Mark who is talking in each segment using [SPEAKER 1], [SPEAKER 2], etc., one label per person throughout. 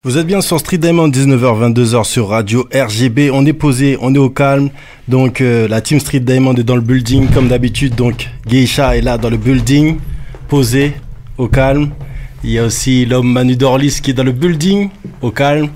[SPEAKER 1] Vous êtes bien sur Street Diamond, 19h-22h sur Radio RGB. On est posé, on est au calme. Donc la team Street Diamond est dans le building comme d'habitude. Donc Geisha est là dans le building, posé, au calme. Il y a aussi l'homme Manu Dorlis qui est dans le building, au calme.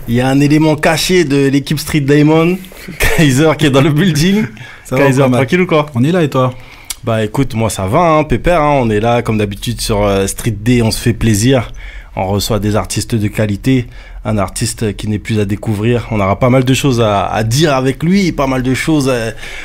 [SPEAKER 1] Il y a un élément caché de l'équipe Street Diamond, Kaiser qui est dans le building.
[SPEAKER 2] Ça
[SPEAKER 1] Kaiser,
[SPEAKER 2] va,
[SPEAKER 1] tranquille ou quoi?
[SPEAKER 2] On est là et toi?
[SPEAKER 1] Bah écoute, moi ça va, hein, pépère. Hein, on est là comme d'habitude sur Street D, on se fait plaisir. On reçoit des artistes de qualité, un artiste qui n'est plus à découvrir. On aura pas mal de choses à dire avec lui, pas mal de choses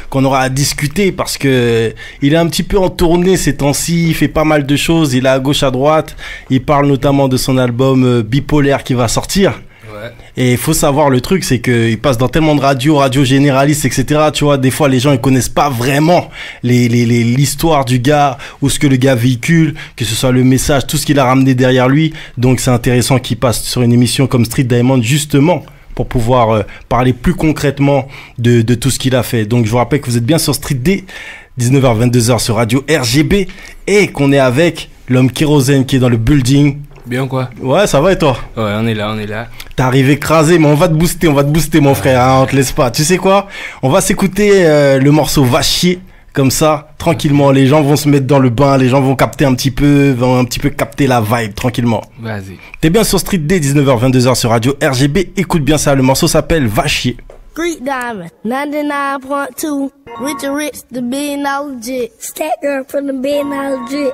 [SPEAKER 1] qu'on aura à discuter parce que il est un petit peu en tournée ces temps-ci, il fait pas mal de choses, il est à gauche, à droite. Il parle notamment de son album Bipolaire qui va sortir. Ouais. Et il faut savoir, le truc, c'est qu'il passe dans tellement de radio généralistes, etc. Tu vois, des fois, les gens, ils connaissent pas vraiment l'histoire du gars ou ce que le gars véhicule, que ce soit le message, tout ce qu'il a ramené derrière lui. Donc, c'est intéressant qu'il passe sur une émission comme Street Diamond, justement, pour pouvoir parler plus concrètement de tout ce qu'il a fait. Donc, je vous rappelle que vous êtes bien sur Street D, 19h-22h sur Radio RGB, et qu'on est avec l'homme Kérosène qui est dans le building.
[SPEAKER 3] Bien quoi?
[SPEAKER 1] Ouais, ça va et toi?
[SPEAKER 3] Ouais, on est là.
[SPEAKER 1] T'es arrivé écrasé, mais on va te booster mon frère, hein, on te laisse pas. Tu sais quoi? On va s'écouter le morceau Va chier, comme ça, tranquillement. Les gens vont se mettre dans le bain, les gens vont capter un petit peu capter la vibe, tranquillement.
[SPEAKER 3] Vas-y.
[SPEAKER 1] T'es bien sur Street D, 19h-22h sur Radio RGB. Écoute bien ça, le morceau s'appelle Va chier.
[SPEAKER 4] Street Diamond, 99.2, Rich, the billion dollar jet, Stat Girl from the billion dollar jet.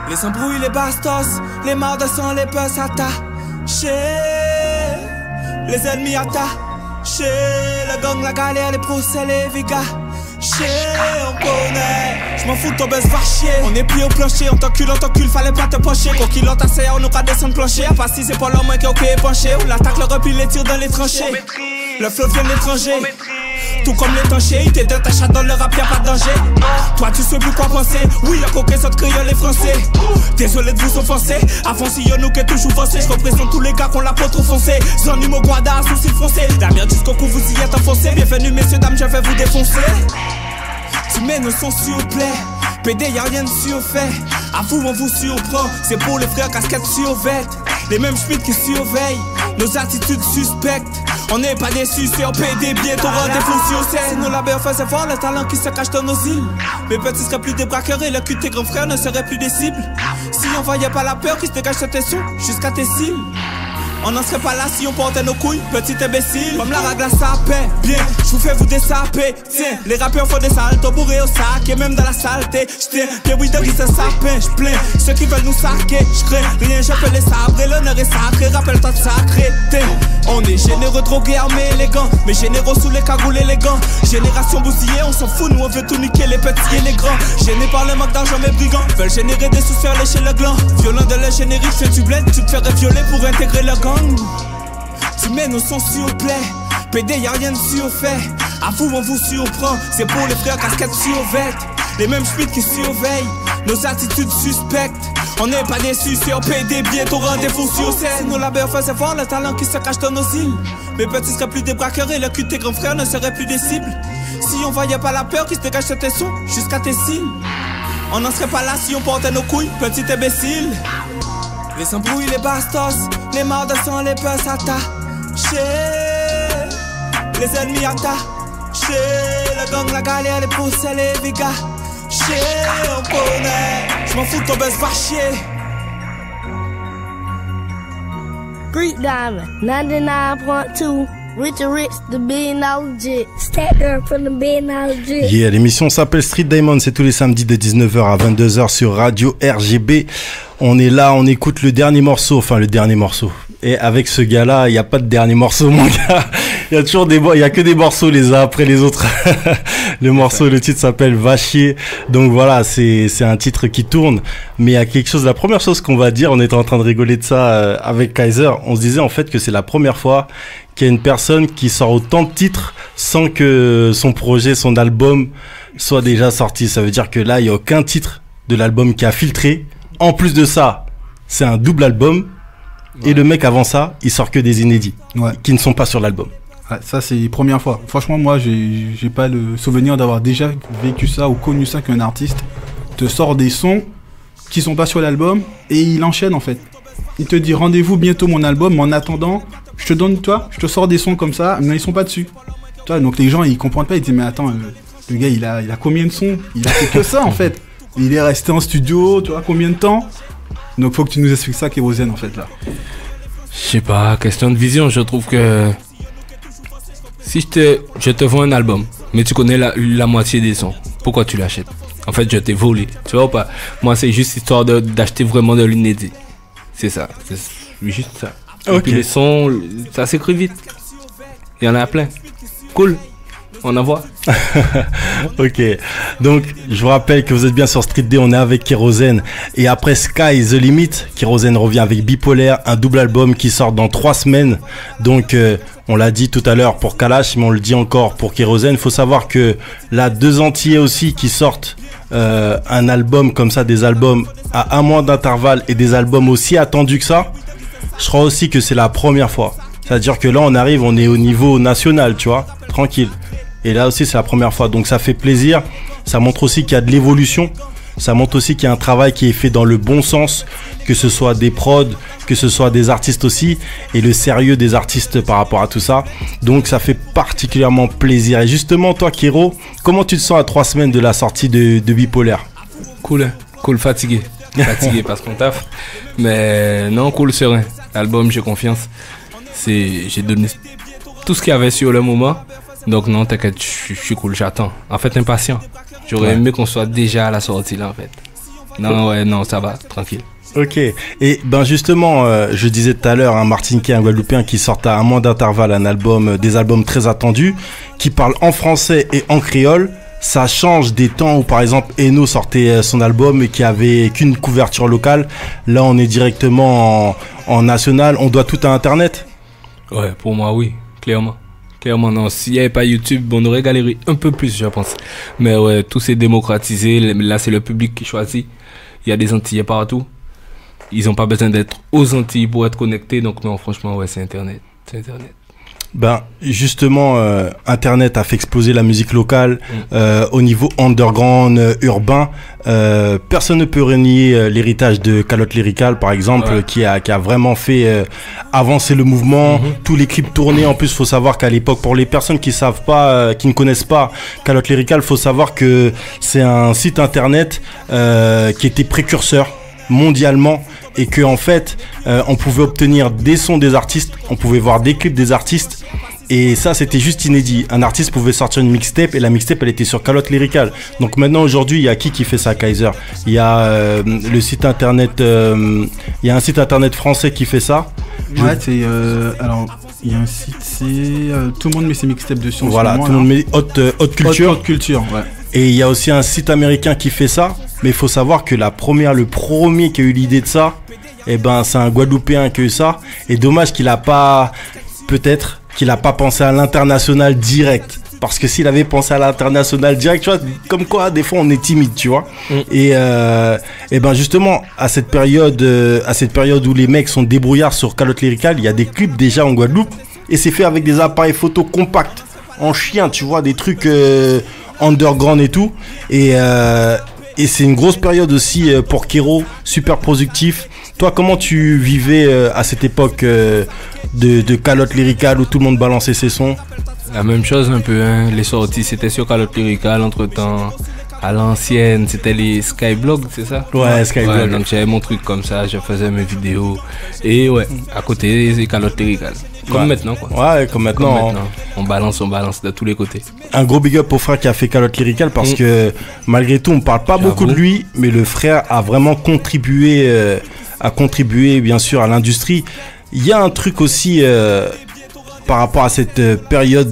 [SPEAKER 5] Les embrouilles, les bastos, les morts de sang, les peurs attachés. Les ennemis attachés, le gang, la galère, les procès, les vigas. On connaît, j'm'en fous de ton buzz, va chier. On est plus au plancher, on t'encule, fallait pas te pencher. Quoi qu'il en tassé, on nous pas descendre plancher. À part si c'est pas l'homme qui est ok penché. Ou l'attaque, le repli, les tirs dans les tranchées. Le flot vient de l'étranger. Tout comme l'étanchéité de ta chatte dans le rap, y'a pas de danger. Toi tu sais plus quoi penser. Oui, y'a coquet, ça te créole les français. Désolé de vous offenser. Avant si y'a nous qui est toujours foncé. J'représente tous les gars qu'on l'a pas trop foncé. Sans numéro guada, sourcil foncé. La merde jusqu'au cou, vous y êtes enfoncé. Bienvenue messieurs, dames, je vais vous défoncer. Tu mets nos sons s'il vous plaît. PD y'a rien de surfait. À vous on vous surprend. C'est pour les frères casquettes survêtent. Les mêmes schmitt qui surveillent nos attitudes suspectes. On n'est pas déçus, c'est en PD, bientôt rendez-vous sur scène. Si nos labeurs faisaient voir le talent qui se cache dans nos îles. Mes petits seraient plus des braqueurs et le cul de tes grands frères ne serait plus des cibles. Si on voyait pas la peur qui se dégage sur tes sous jusqu'à tes cils. On n'en serait pas là si on portait nos couilles, petit imbécile. Comme la règle à sapin, bien, j'vous fais vous dessaper. Tiens, les rappeurs font des saltos bourrés au sac et même dans la saleté. J'tiens, bien oui, de gris c'est sapin, j'plains ceux qui veulent nous saquer. J'crains rien, je peux les sabrer, l'honneur est sacré, rappelle-toi de sacré. On est généreux, drogués, armés, élégants, mais généraux sous les cagoules élégants. Génération bousillée, on s'en fout, nous on veut tout niquer, les petits et les grands. Gênés par le manque d'argent, mes brigands veulent générer des sous, faire lécher le gland. Violent de le générique, fais du bled, tu te ferais violer pour intégrer le gang. Tu mets nos sons s'il vous plaît. PD y'a rien de surfait. À vous on vous surprend. C'est pour les frères casquettes survêtent. Les mêmes schmitt qui surveillent nos attitudes suspectes. On n'est pas déçus, c'est en PD, bientôt rendez-vous sur scène. Si nos labeurs faisaient voir le talent qui se cache dans nos îles. Mes petits seraient plus des braqueurs et le cul de tes grands frères ne serait plus des cibles. Si on voyait pas la peur qui se dégage sur tes sons jusqu'à tes cils. On n'en serait pas là si on portait nos couilles, petit imbécile. Les embrouilles, les bastos, les morts de sang, les peurs attachés. Les ennemis attachés, le gang, la galère, les procès, les vigas. On connaît, j'm'en fous de ton buzz, va chier.
[SPEAKER 4] Street Diamond, 99.2, Rich, the billion dollar jet, Stat Girl from the billion dollar jet.
[SPEAKER 1] Yeah, l'émission s'appelle Street Diamond, c'est tous les samedis de 19h à 22h sur Radio RGB. On est là, on écoute le dernier morceau. Et avec ce gars-là, il n'y a pas de dernier morceau, mon gars. Il y a toujours il y a que des morceaux les uns après les autres. Le titre s'appelle Va chier. Donc voilà, c'est un titre qui tourne. Mais il y a quelque chose, la première chose qu'on va dire, on était en train de rigoler de ça avec Kaiser. On se disait en fait que c'est la première fois qu'il y a une personne qui sort autant de titres sans que son projet, son album soit déjà sorti. Ça veut dire que là, il n'y a aucun titre de l'album qui a filtré. En plus de ça, c'est un double album. Ouais. Et le mec avant ça, il sort que des inédits qui ne sont pas sur l'album.
[SPEAKER 2] Ouais, ça c'est la première fois. Franchement moi j'ai pas le souvenir d'avoir déjà vécu ça ou connu ça qu'un artiste te sort des sons qui sont pas sur l'album et il enchaîne en fait. Il te dit rendez-vous bientôt mon album, mais en attendant, je te sors des sons comme ça, mais ils sont pas dessus. Toi, donc les gens ils comprennent pas, ils disent mais attends, le gars il a combien de sons? Il a fait que ça en fait. Il est resté en studio, tu vois, combien de temps? Donc faut que tu nous expliques ça, Kérosène en fait là.
[SPEAKER 3] Je sais pas, question de vision, je trouve que si je te vends un album, mais tu connais la moitié des sons, pourquoi tu l'achètes? En fait, je t'ai volé, tu vois ou pas? Moi, c'est juste histoire d'acheter vraiment de l'inédit. C'est ça, c'est juste ça. Okay. Et puis les sons, ça s'écrit vite. Il y en a plein. Cool. On en voit.
[SPEAKER 1] Ok, donc je vous rappelle que vous êtes bien sur Street D, on est avec Kérosène. Et après Sky the Limit, Kérosène revient avec Bipolaire, un double album qui sort dans 3 semaines. Donc on l'a dit tout à l'heure pour Kalash, mais on le dit encore pour Kérosène. Il faut savoir que là, 2 Antillais aussi qui sortent un album comme ça, des albums à 1 mois d'intervalle et des albums aussi attendus que ça. Je crois aussi que c'est la première fois. C'est-à-dire que là on arrive, on est au niveau national, tu vois, tranquille. Et là aussi, c'est la première fois. Donc, ça fait plaisir. Ça montre aussi qu'il y a de l'évolution. Ça montre aussi qu'il y a un travail qui est fait dans le bon sens. Que ce soit des prods, que ce soit des artistes aussi. Et le sérieux des artistes par rapport à tout ça. Donc, ça fait particulièrement plaisir. Et justement, toi, Kéro, comment tu te sens à 3 semaines de la sortie de Bipolaire?
[SPEAKER 3] Cool, fatigué. Fatigué parce qu'on taffe. Mais non, cool, serein. L'album, j'ai confiance. J'ai donné tout ce qu'il y avait sur le moment. Donc non, t'inquiète, je suis cool, j'attends. En fait, impatient. J'aurais aimé qu'on soit déjà à la sortie là, en fait. Non, ça va, tranquille.
[SPEAKER 1] Ok, et ben justement, je disais tout à l'heure, un Martiniquais, un Guadeloupéen qui sort à 1 mois d'intervalle un album, des albums très attendus, qui parle en français et en créole. Ça change des temps où par exemple Eno sortait son album et qui avait qu'une couverture locale. Là, on est directement en national. On doit tout à Internet.
[SPEAKER 3] Ouais, pour moi, oui, clairement. Clairement, non. S'il n'y avait pas YouTube, on aurait galéré un peu plus, je pense. Mais ouais, tout s'est démocratisé. Là, c'est le public qui choisit. Il y a des Antillais partout. Ils n'ont pas besoin d'être aux Antilles pour être connectés. Donc non, franchement, ouais, c'est Internet. C'est Internet.
[SPEAKER 1] Ben justement, Internet a fait exploser la musique locale au niveau underground, urbain. Personne ne peut renier l'héritage de Calotte Lyrical, par exemple, ouais. qui a vraiment fait avancer le mouvement. Tous les clips tournés. En plus, faut savoir qu'à l'époque, pour les personnes qui savent pas, qui ne connaissent pas Calotte Lyrical, faut savoir que c'est un site internet qui était précurseur mondialement. Et que en fait, on pouvait obtenir des sons des artistes, on pouvait voir des clips des artistes, et ça c'était juste inédit. Un artiste pouvait sortir une mixtape et la mixtape elle était sur Calotte Lyrical. Donc maintenant aujourd'hui, il y a qui fait ça, Kaiser? Il y a le site internet, il y a un site internet français qui fait ça.
[SPEAKER 2] Ouais, c'est alors il y a un site, c'est tout le monde met ses mixtapes dessus.
[SPEAKER 1] Voilà, tout le monde met haute culture.
[SPEAKER 2] Haute culture, ouais.
[SPEAKER 1] Et il y a aussi un site américain qui fait ça. Mais il faut savoir que le premier qui a eu l'idée de ça, eh ben, c'est un Guadeloupéen qui a eu ça. Et dommage qu'il a pas pensé à l'international direct. Parce que s'il avait pensé à l'international direct, tu vois, comme quoi, des fois, on est timide, tu vois. Et ben, justement, à cette période où les mecs sont débrouillards sur Calotte Lyrical, il y a des clips déjà en Guadeloupe. Et c'est fait avec des appareils photo compacts, en chien, tu vois, des trucs underground et tout. Et c'est une grosse période aussi pour Kéro, super productif. Toi, comment tu vivais à cette époque de Calotte Lyrical où tout le monde balançait ses sons?
[SPEAKER 3] La même chose un peu, hein. Les sorties, c'était sur Calotte Lyrical. Entre-temps, à l'ancienne, c'était les Skyblog, c'est ça?
[SPEAKER 1] Ouais, Skyblog.
[SPEAKER 3] Ouais, donc j'avais mon truc comme ça, je faisais mes vidéos. Et ouais, à côté, c'est Calotte Lyrical. Comme maintenant, quoi.
[SPEAKER 1] Ouais, comme maintenant.
[SPEAKER 3] On balance de tous les côtés.
[SPEAKER 1] Un gros big up au frère qui a fait Calotte Lyrical parce que malgré tout, on parle pas beaucoup de lui, mais le frère a vraiment contribué bien sûr à l'industrie. Il y a un truc aussi par rapport à cette période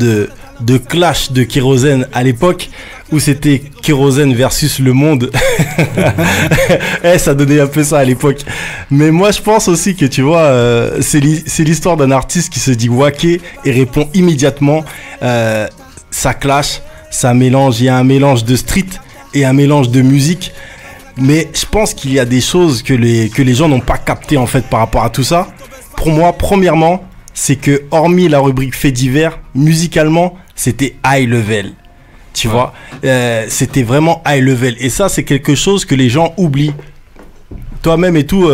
[SPEAKER 1] de clash de Kérosène à l'époque où c'était Kérosène versus le monde. Ça donnait un peu ça à l'époque. Mais moi je pense aussi que tu vois, c'est l'histoire d'un artiste qui se dit wacké et répond immédiatement. Ça clash, ça mélange, il y a un mélange de street et un mélange de musique. Mais je pense qu'il y a des choses que les gens n'ont pas capté en fait par rapport à tout ça. Pour moi, premièrement, c'est que hormis la rubrique faits divers, musicalement, c'était high level. Tu vois, c'était vraiment high level. Et ça, c'est quelque chose que les gens oublient. Toi-même et tout,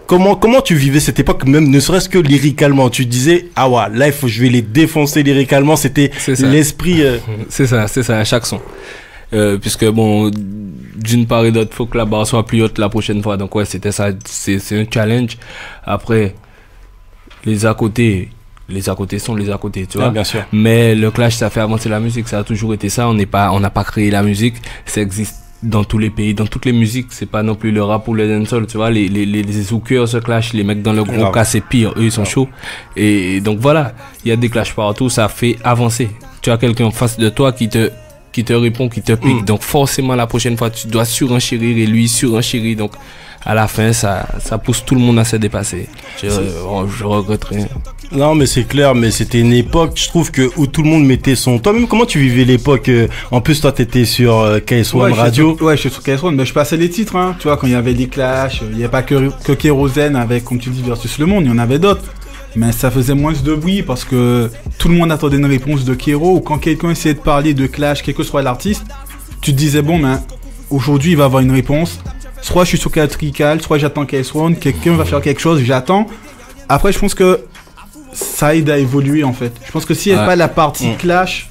[SPEAKER 1] comment tu vivais cette époque, même ne serait-ce que lyricalement? Tu te disais, ah ouais, là, je vais les défoncer lyricalement. C'était l'esprit.
[SPEAKER 3] C'est ça, à chaque son. Puisque bon, d'une part et d'autre, faut que la barre soit plus haute la prochaine fois. Donc ouais, c'était ça, c'est un challenge. Après, les à côté sont les à côté, tu vois.
[SPEAKER 1] Bien sûr.
[SPEAKER 3] Mais le clash, ça fait avancer la musique, ça a toujours été ça. On n'a pas créé la musique, ça existe dans tous les pays, dans toutes les musiques. C'est pas non plus le rap ou le dancehall, tu vois. Les zoukeurs se clashent, les mecs dans le gros cas, c'est pire, eux ils sont chauds. Et donc voilà, il y a des clashs partout, ça fait avancer. Tu as quelqu'un en face de toi qui te répond, qui te pique. Donc forcément la prochaine fois tu dois surenchérir et lui surenchérir. Donc à la fin ça pousse tout le monde à se dépasser. Je regrette rien.
[SPEAKER 1] Non mais c'est clair, mais c'était une époque, je trouve, où tout le monde mettait son... Toi-même, comment tu vivais l'époque? En plus, toi, t'étais sur KS1 Radio.
[SPEAKER 2] Je suis sur KS1, mais je passais les titres, hein. Tu vois, quand il y avait des clashs, il n'y avait pas que Kérosène avec, comme tu dis, Versus Le Monde, il y en avait d'autres. Mais ça faisait moins de bruit parce que tout le monde attendait une réponse de Kéro, ou quand quelqu'un essayait de parler de clash, quel que soit l'artiste, tu te disais, bon, ben, aujourd'hui, il va avoir une réponse. Soit je suis sur Catrical, soit j'attends KS1, quelqu'un va faire quelque chose, j'attends. Après, je pense que ça aide à évoluer, en fait. Je pense que s'il n'y a pas la partie clash,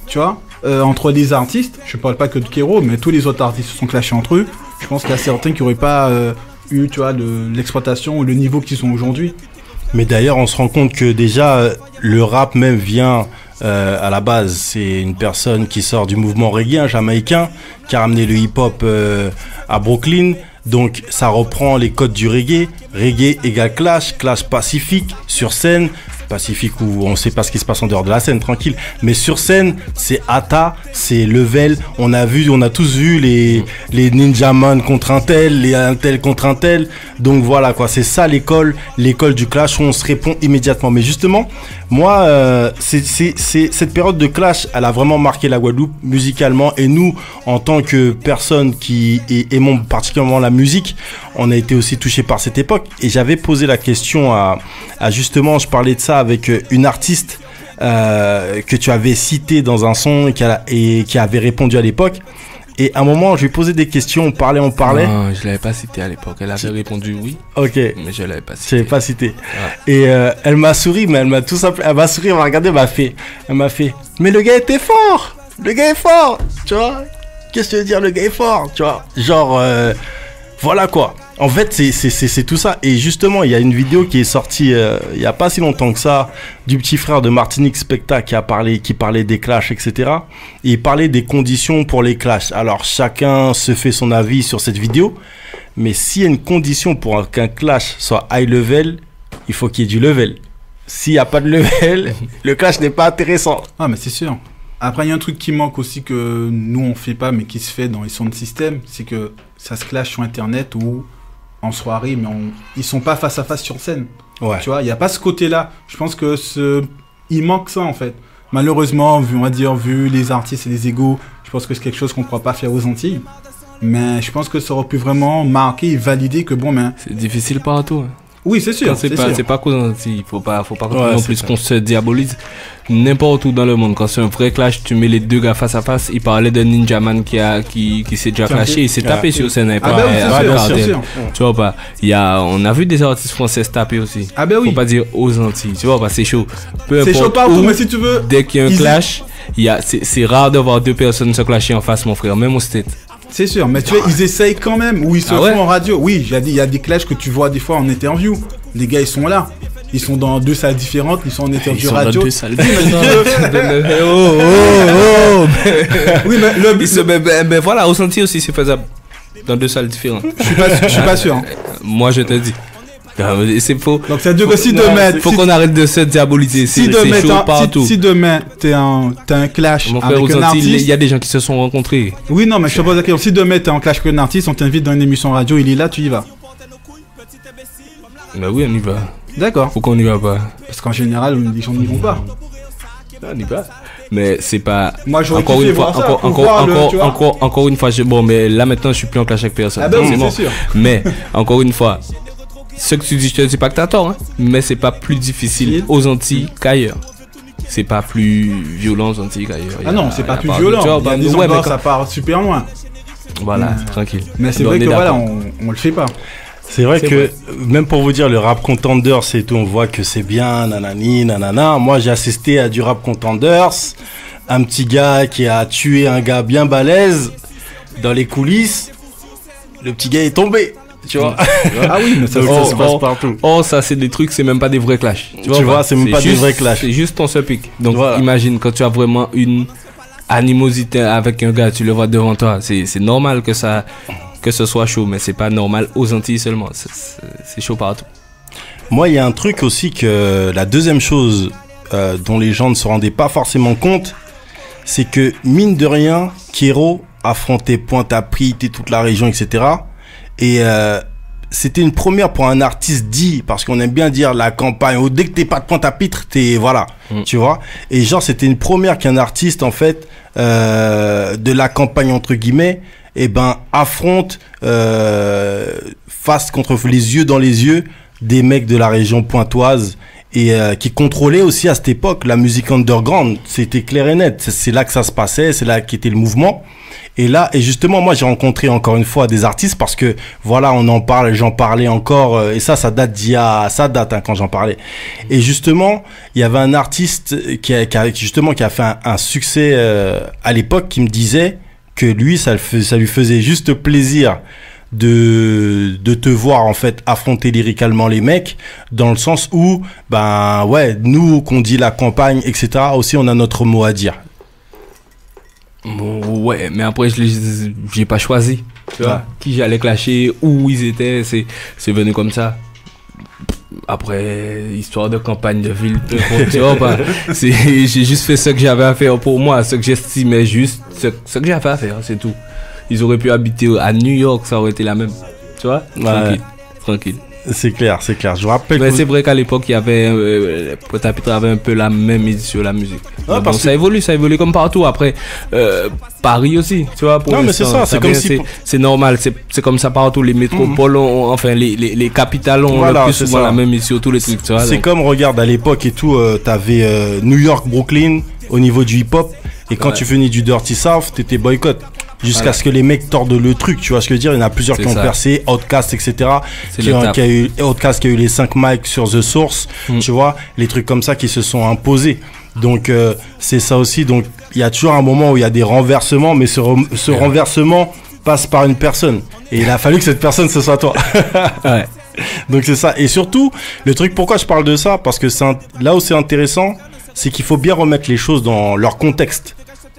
[SPEAKER 2] tu vois, entre les artistes, je parle pas que de Kéro, mais tous les autres artistes se sont clashés entre eux, je pense qu'il y a certains qui n'auraient pas eu, tu vois, l'exploitation ou le niveau qu'ils ont aujourd'hui.
[SPEAKER 1] Mais d'ailleurs, on se rend compte que déjà, le rap même vient à la base. C'est une personne qui sort du mouvement reggae, un Jamaïcain, qui a ramené le hip-hop à Brooklyn. Donc, ça reprend les codes du reggae. Reggae égale clash, clash pacifique, sur scène. Pacifique où on sait pas ce qui se passe en dehors de la scène, tranquille. Mais sur scène, c'est Atta, c'est level. On a tous vu les Ninja Man contre un tel, les un tel contre un tel. Donc voilà quoi, c'est ça l'école du clash où on se répond immédiatement. Mais justement, moi, c'est cette période de clash, elle a vraiment marqué la Guadeloupe musicalement. Et nous, en tant que personnes qui aimons particulièrement la musique, on a été aussi touchés par cette époque. Et j'avais posé la question à justement, je parlais de ça avec une artiste que tu avais citée dans un son et qui avait répondu à l'époque. Et à un moment, je lui posais des questions, on parlait.
[SPEAKER 3] Non, je l'avais pas cité à l'époque. Elle avait répondu oui.
[SPEAKER 1] Ok.
[SPEAKER 3] Mais je l'avais pas cité.
[SPEAKER 1] Je l'avais pas cité. Ouais. Et elle m'a souri, mais elle m'a souri, elle m'a regardé, elle m'a fait. Mais le gars était fort. Le gars est fort. Tu vois? Qu'est-ce que tu veux dire, le gars est fort? Tu vois? Genre, voilà quoi. En fait, c'est tout ça. Et justement, il y a une vidéo qui est sortie il y a pas si longtemps que ça, du petit frère de Martinique Specta qui parlait des clashs, etc. Et il parlait des conditions pour les clashs. Alors, chacun se fait son avis sur cette vidéo. Mais s'il y a une condition pour qu'un clash soit high level, il faut qu'il y ait du level. S'il n'y a pas de level, le clash n'est pas intéressant.
[SPEAKER 2] Ah, mais c'est sûr. Après, il y a un truc qui manque aussi que nous, on fait pas, mais qui se fait dans les sound systems, c'est que ça se clash sur Internet ou en soirée, mais ils sont pas face à face sur scène.
[SPEAKER 1] Ouais.
[SPEAKER 2] Tu vois, il n'y a pas ce côté-là. Je pense que il manque ça, en fait. Malheureusement, vu les artistes et les égos, je pense que c'est quelque chose qu'on ne pourra pas faire aux Antilles. Mais je pense que ça aurait pu vraiment marquer et valider que bon, mais...
[SPEAKER 3] C'est difficile partout. Hein.
[SPEAKER 2] Oui, c'est sûr.
[SPEAKER 3] C'est pas qu'aux Antilles. Faut pas non plus qu'on se diabolise. N'importe où dans le monde, quand c'est un vrai clash, tu mets les deux gars face à face. Il parlait de Ninja Man qui s'est déjà clashé, il s'est tapé sur scène. Tu vois pas, on a vu des artistes français se taper aussi.
[SPEAKER 2] Ah ben oui.
[SPEAKER 3] Faut pas dire aux Antilles, tu vois pas, c'est chaud.
[SPEAKER 2] C'est chaud partout, mais si tu veux.
[SPEAKER 3] Dès qu'il y a un clash, c'est rare de voir deux personnes se clasher en face, mon frère, même au State.
[SPEAKER 2] C'est sûr, mais tu vois, ils essayent quand même, ou ils se font en radio. Oui, il y a des clashs que tu vois des fois en interview. Les gars, ils sont là. Ils sont dans deux salles différentes, ils sont en interview radio.
[SPEAKER 3] Dans deux salles
[SPEAKER 2] Oui, mais
[SPEAKER 3] voilà, au sentier aussi, c'est faisable. Dans deux salles différentes.
[SPEAKER 2] Je suis pas sûr. Hein.
[SPEAKER 3] Moi, je te dis. C'est faux.
[SPEAKER 2] Donc ça veut dire que si demain...
[SPEAKER 3] Faut qu'on arrête de se diaboliser. C'est chaud partout.
[SPEAKER 2] Si demain, t'as un clash avec un artiste...
[SPEAKER 3] Il y a des gens qui se sont rencontrés.
[SPEAKER 2] Oui, non, mais je te pose la question. Si demain, t'es en clash avec un artiste, on t'invite dans une émission radio, il est là, tu y vas.
[SPEAKER 3] Bah oui, on y va.
[SPEAKER 2] D'accord.
[SPEAKER 3] Pourquoi on n'y va pas?
[SPEAKER 2] Parce qu'en général, les gens n'y vont pas.
[SPEAKER 3] On y va. Mais c'est pas...
[SPEAKER 2] Moi, j'aurais
[SPEAKER 3] encore une fois, encore une fois, bon, mais là maintenant, je suis plus en clash avec personne.
[SPEAKER 2] Ah ben oui, c'est sûr.
[SPEAKER 3] Mais, encore une fois, ce que tu dis, je te dis pas que t'as tort, hein, mais c'est pas plus difficile aux Antilles qu'ailleurs. c'est pas plus violent aux Antilles qu'ailleurs.
[SPEAKER 2] Ah non, c'est pas plus
[SPEAKER 3] de-
[SPEAKER 2] violent.
[SPEAKER 3] tu vois,
[SPEAKER 2] Il y a des
[SPEAKER 3] ouais,
[SPEAKER 2] endroits,
[SPEAKER 3] mais
[SPEAKER 2] ça part super loin.
[SPEAKER 3] Voilà, tranquille.
[SPEAKER 2] Mais c'est
[SPEAKER 3] On
[SPEAKER 2] vrai
[SPEAKER 3] est
[SPEAKER 2] que voilà,
[SPEAKER 3] d'accord.
[SPEAKER 2] on le fait pas.
[SPEAKER 1] C'est vrai
[SPEAKER 3] C'est
[SPEAKER 1] que,
[SPEAKER 3] vrai.
[SPEAKER 1] même pour vous dire, le rap Contenders et tout, on voit que c'est bien, nanani, nanana. Moi, j'ai assisté à du rap Contenders. Un petit gars qui a tué un gars bien balèze dans les coulisses. Le petit gars est tombé, tu vois.
[SPEAKER 2] Ah oui, mais ça,
[SPEAKER 1] Donc,
[SPEAKER 2] ça
[SPEAKER 1] ça
[SPEAKER 2] se
[SPEAKER 1] se
[SPEAKER 2] passe
[SPEAKER 1] passe partout.
[SPEAKER 3] Oh, ça, c'est des trucs, c'est même pas des vrais clashs.
[SPEAKER 1] Tu vois, c'est même pas des
[SPEAKER 3] juste-
[SPEAKER 1] vrais clashs.
[SPEAKER 3] C'est juste ton seul pic. Donc,
[SPEAKER 1] Voilà.
[SPEAKER 3] imagine quand tu as vraiment une animosité avec un gars, tu le vois devant toi. C'est normal que ce soit chaud, mais c'est pas normal aux Antilles seulement. C'est chaud partout.
[SPEAKER 1] Moi, il y a un truc aussi que la deuxième chose dont les gens ne se rendaient pas forcément compte, c'est que mine de rien, Kero affrontait Pointe-à-Pitre et toute la région, etc. Et c'était une première pour un artiste dit, parce qu'on aime bien dire la campagne, ou dès que t'es pas de Pointe-à-Pitre, t'es, voilà, tu vois. Et genre, c'était une première qu'un artiste, en fait, de la campagne, entre guillemets, et ben, affronte, face contre les yeux dans les yeux, des mecs de la région pointoise, et qui contrôlaient aussi à cette époque la musique underground. C'était clair et net. C'est là que ça se passait, c'est là qu'était le mouvement. Et là, et justement, moi, j'ai rencontré encore une fois des artistes parce que, voilà, on en parle, j'en parlais encore, et ça date ça date, hein, quand j'en parlais. Et justement, il y avait un artiste qui a fait un succès à l'époque, qui me disait que lui, ça lui faisait juste plaisir de te voir en fait affronter lyricalement les mecs, dans le sens où, ben ouais, nous qu'on dit la campagne, etc., aussi on a notre mot à dire.
[SPEAKER 3] Ouais, mais après, j'ai pas choisi. Tu vois, qui j'allais clasher, où ils étaient, c'est venu comme ça. Après, histoire de campagne de ville, peu importe, tu vois pas. J'ai juste fait ce que j'avais à faire pour moi, ce que j'estimais juste, ce que j'avais à faire, c'est tout. Ils auraient pu habiter à New York, ça aurait été la même. Tu vois, tranquille, tranquille.
[SPEAKER 1] C'est clair, c'est clair. Je vous rappelle
[SPEAKER 3] Mais
[SPEAKER 1] que
[SPEAKER 3] c'est vrai qu'à l'époque, il y avait Pointe-à-Pitre avait un peu la même mise sur la musique.
[SPEAKER 1] Ouais,
[SPEAKER 3] Mais
[SPEAKER 1] parce
[SPEAKER 3] bon, ça évolue comme partout. Après, Paris aussi, tu vois. Pour
[SPEAKER 1] Non, mais c'est
[SPEAKER 3] l'instant,
[SPEAKER 1] ça, c'est comme
[SPEAKER 3] vient,
[SPEAKER 1] si-
[SPEAKER 3] c'est normal, c'est comme ça partout. Les métropoles, enfin les capitales ont
[SPEAKER 1] Voilà,
[SPEAKER 3] le plus
[SPEAKER 1] c'est
[SPEAKER 3] souvent
[SPEAKER 1] ça.
[SPEAKER 3] la même mise sur tous les trucs, tu vois.
[SPEAKER 1] c'est
[SPEAKER 3] donc.
[SPEAKER 1] comme, regarde, à l'époque et tout, t'avais New York, Brooklyn au niveau du hip-hop, et quand
[SPEAKER 3] Ouais.
[SPEAKER 1] tu venais du Dirty South, t'étais boycott. Jusqu'à
[SPEAKER 3] Voilà.
[SPEAKER 1] ce que les mecs tordent le truc, tu vois ce que je veux dire. Il y en a plusieurs
[SPEAKER 3] C'est
[SPEAKER 1] qui ont
[SPEAKER 3] ça.
[SPEAKER 1] percé, Outkast, etc.
[SPEAKER 3] C'est le taf.
[SPEAKER 1] Outkast qui a eu les 5 mics sur The Source, tu vois, les trucs comme ça qui se sont imposés. Donc c'est ça aussi. Donc il y a toujours un moment où il y a des renversements, mais ce renversement passe par une personne. Et il a fallu que cette personne ce soit toi.
[SPEAKER 3] Ouais.
[SPEAKER 1] Donc c'est ça. Et surtout, le truc, pourquoi je parle de ça, parce que là où c'est intéressant, c'est qu'il faut bien remettre les choses dans leur contexte.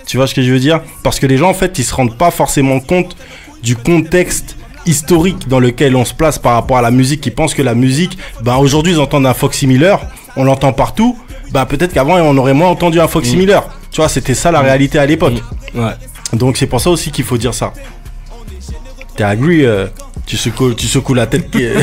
[SPEAKER 1] Tu vois ce que je veux dire? Parce que les gens, en fait, ils se rendent pas forcément compte du contexte historique dans lequel on se place par rapport à la musique. Ils pensent que la musique, ben aujourd'hui, ils entendent un Foxy Miller, on l'entend partout. Ben peut-être qu'avant, on aurait moins entendu un Foxy Miller. Tu vois, c'était ça la réalité à l'époque.
[SPEAKER 3] Ouais.
[SPEAKER 1] Donc c'est pour ça aussi qu'il faut dire ça. T'es agree? Tu secoues la tête.
[SPEAKER 3] Il est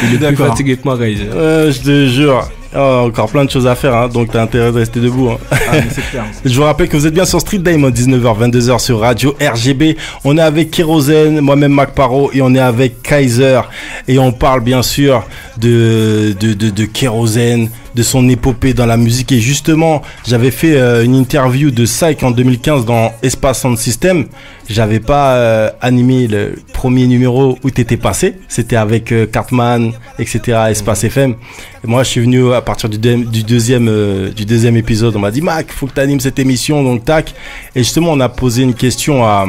[SPEAKER 3] plus
[SPEAKER 2] D'accord.
[SPEAKER 3] fatigué que moi, Guys.
[SPEAKER 1] Je te jure. Oh, encore plein de choses à faire, hein, donc t'as intérêt de rester debout. Hein.
[SPEAKER 2] Ah, mais c'est clair.
[SPEAKER 1] Je vous rappelle que vous êtes bien sur Street Diamond, 19h, 22h sur Radio RGB. On est avec Kérosène, moi-même Mac Paro, et on est avec Kaiser. Et on parle bien sûr de Kérosène, de son épopée dans la musique. Et justement, j'avais fait une interview de Psych en 2015 dans Espace Sound System. J'avais pas animé le premier numéro où t'étais passé. C'était avec Cartman, etc., Espace FM. Et moi, je suis venu à partir du deuxième épisode. On m'a dit, Mac, faut que t'animes cette émission, donc tac. Et justement, on a posé une question à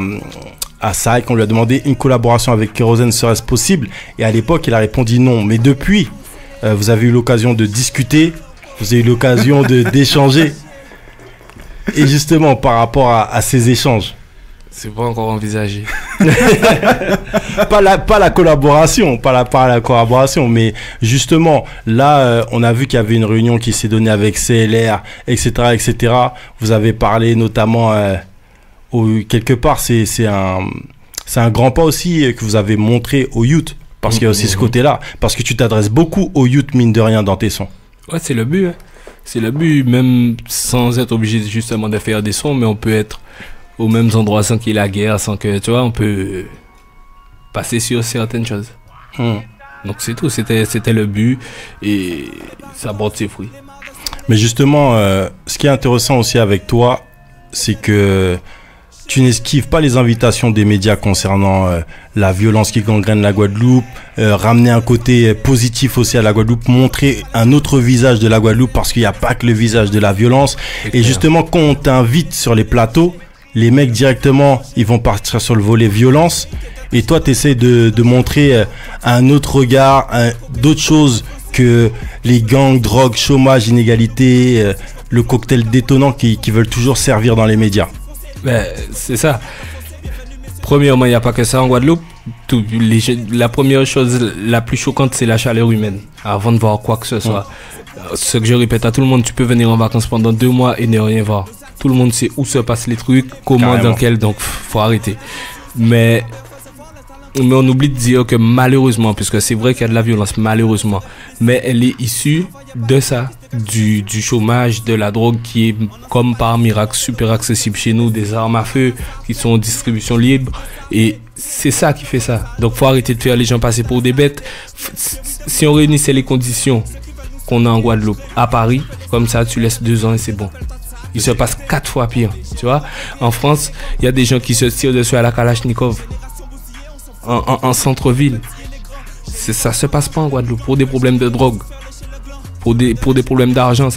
[SPEAKER 1] Psych. On lui a demandé une collaboration avec Kérosène, serait-ce possible? Et à l'époque, il a répondu non. Mais depuis, vous avez eu l'occasion de discuter, vous avez eu l'occasion d'échanger. Et justement, par rapport à ces échanges,
[SPEAKER 3] C'est pas encore envisagé.
[SPEAKER 1] pas la collaboration, pas la collaboration, mais justement, là, on a vu qu'il y avait une réunion qui s'est donnée avec CLR, etc., etc. Vous avez parlé notamment, quelque part, c'est un grand pas aussi que vous avez montré au youth, parce qu'il y a aussi ce côté-là, parce que tu t'adresses beaucoup au youth, mine de rien, dans tes sons.
[SPEAKER 3] Ouais, c'est le but. Hein. C'est le but, même sans être obligé justement de faire des sons, mais on peut être aux mêmes endroits sans qu'il y ait la guerre, sans que, tu vois, on peut passer sur certaines choses. Donc c'est tout, c'était le but et ça porte ses fruits.
[SPEAKER 1] Mais justement, ce qui est intéressant aussi avec toi, c'est que tu n'esquives pas les invitations des médias concernant la violence qui gangrène la Guadeloupe, ramener un côté positif aussi à la Guadeloupe, montrer un autre visage de la Guadeloupe, parce qu'il n'y a pas que le visage de la violence. Et justement, quand on t'invite sur les plateaux, les mecs directement, ils vont partir sur le volet violence. Et toi, tu essaies de montrer un autre regard, d'autres choses que les gangs, drogue, chômage, inégalité, le cocktail détonnant qui veulent toujours servir dans les médias.
[SPEAKER 3] Ben, c'est ça. Premièrement, il n'y a pas que ça en Guadeloupe. La première chose la plus choquante, c'est la chaleur humaine. Avant de voir quoi que ce soit. Ce que je répète à tout le monde, tu peux venir en vacances pendant 2 mois et ne rien voir. Tout le monde sait où se passent les trucs, comment, carrément, dans quel, donc faut arrêter. Mais on oublie de dire que malheureusement, puisque c'est vrai qu'il y a de la violence, malheureusement, mais elle est issue de ça, du chômage, de la drogue qui est comme par miracle super accessible chez nous, des armes à feu qui sont en distribution libre, et c'est ça qui fait ça. Donc faut arrêter de faire les gens passer pour des bêtes. Si on réunissait les conditions qu'on a en Guadeloupe, à Paris, comme ça tu laisses 2 ans et c'est bon. Il se passe 4 fois pire, tu vois. En France, il y a des gens qui se tirent dessus à la Kalachnikov. En centre-ville. Ça se passe pas en Guadeloupe pour des problèmes de drogue, pour des problèmes d'argent.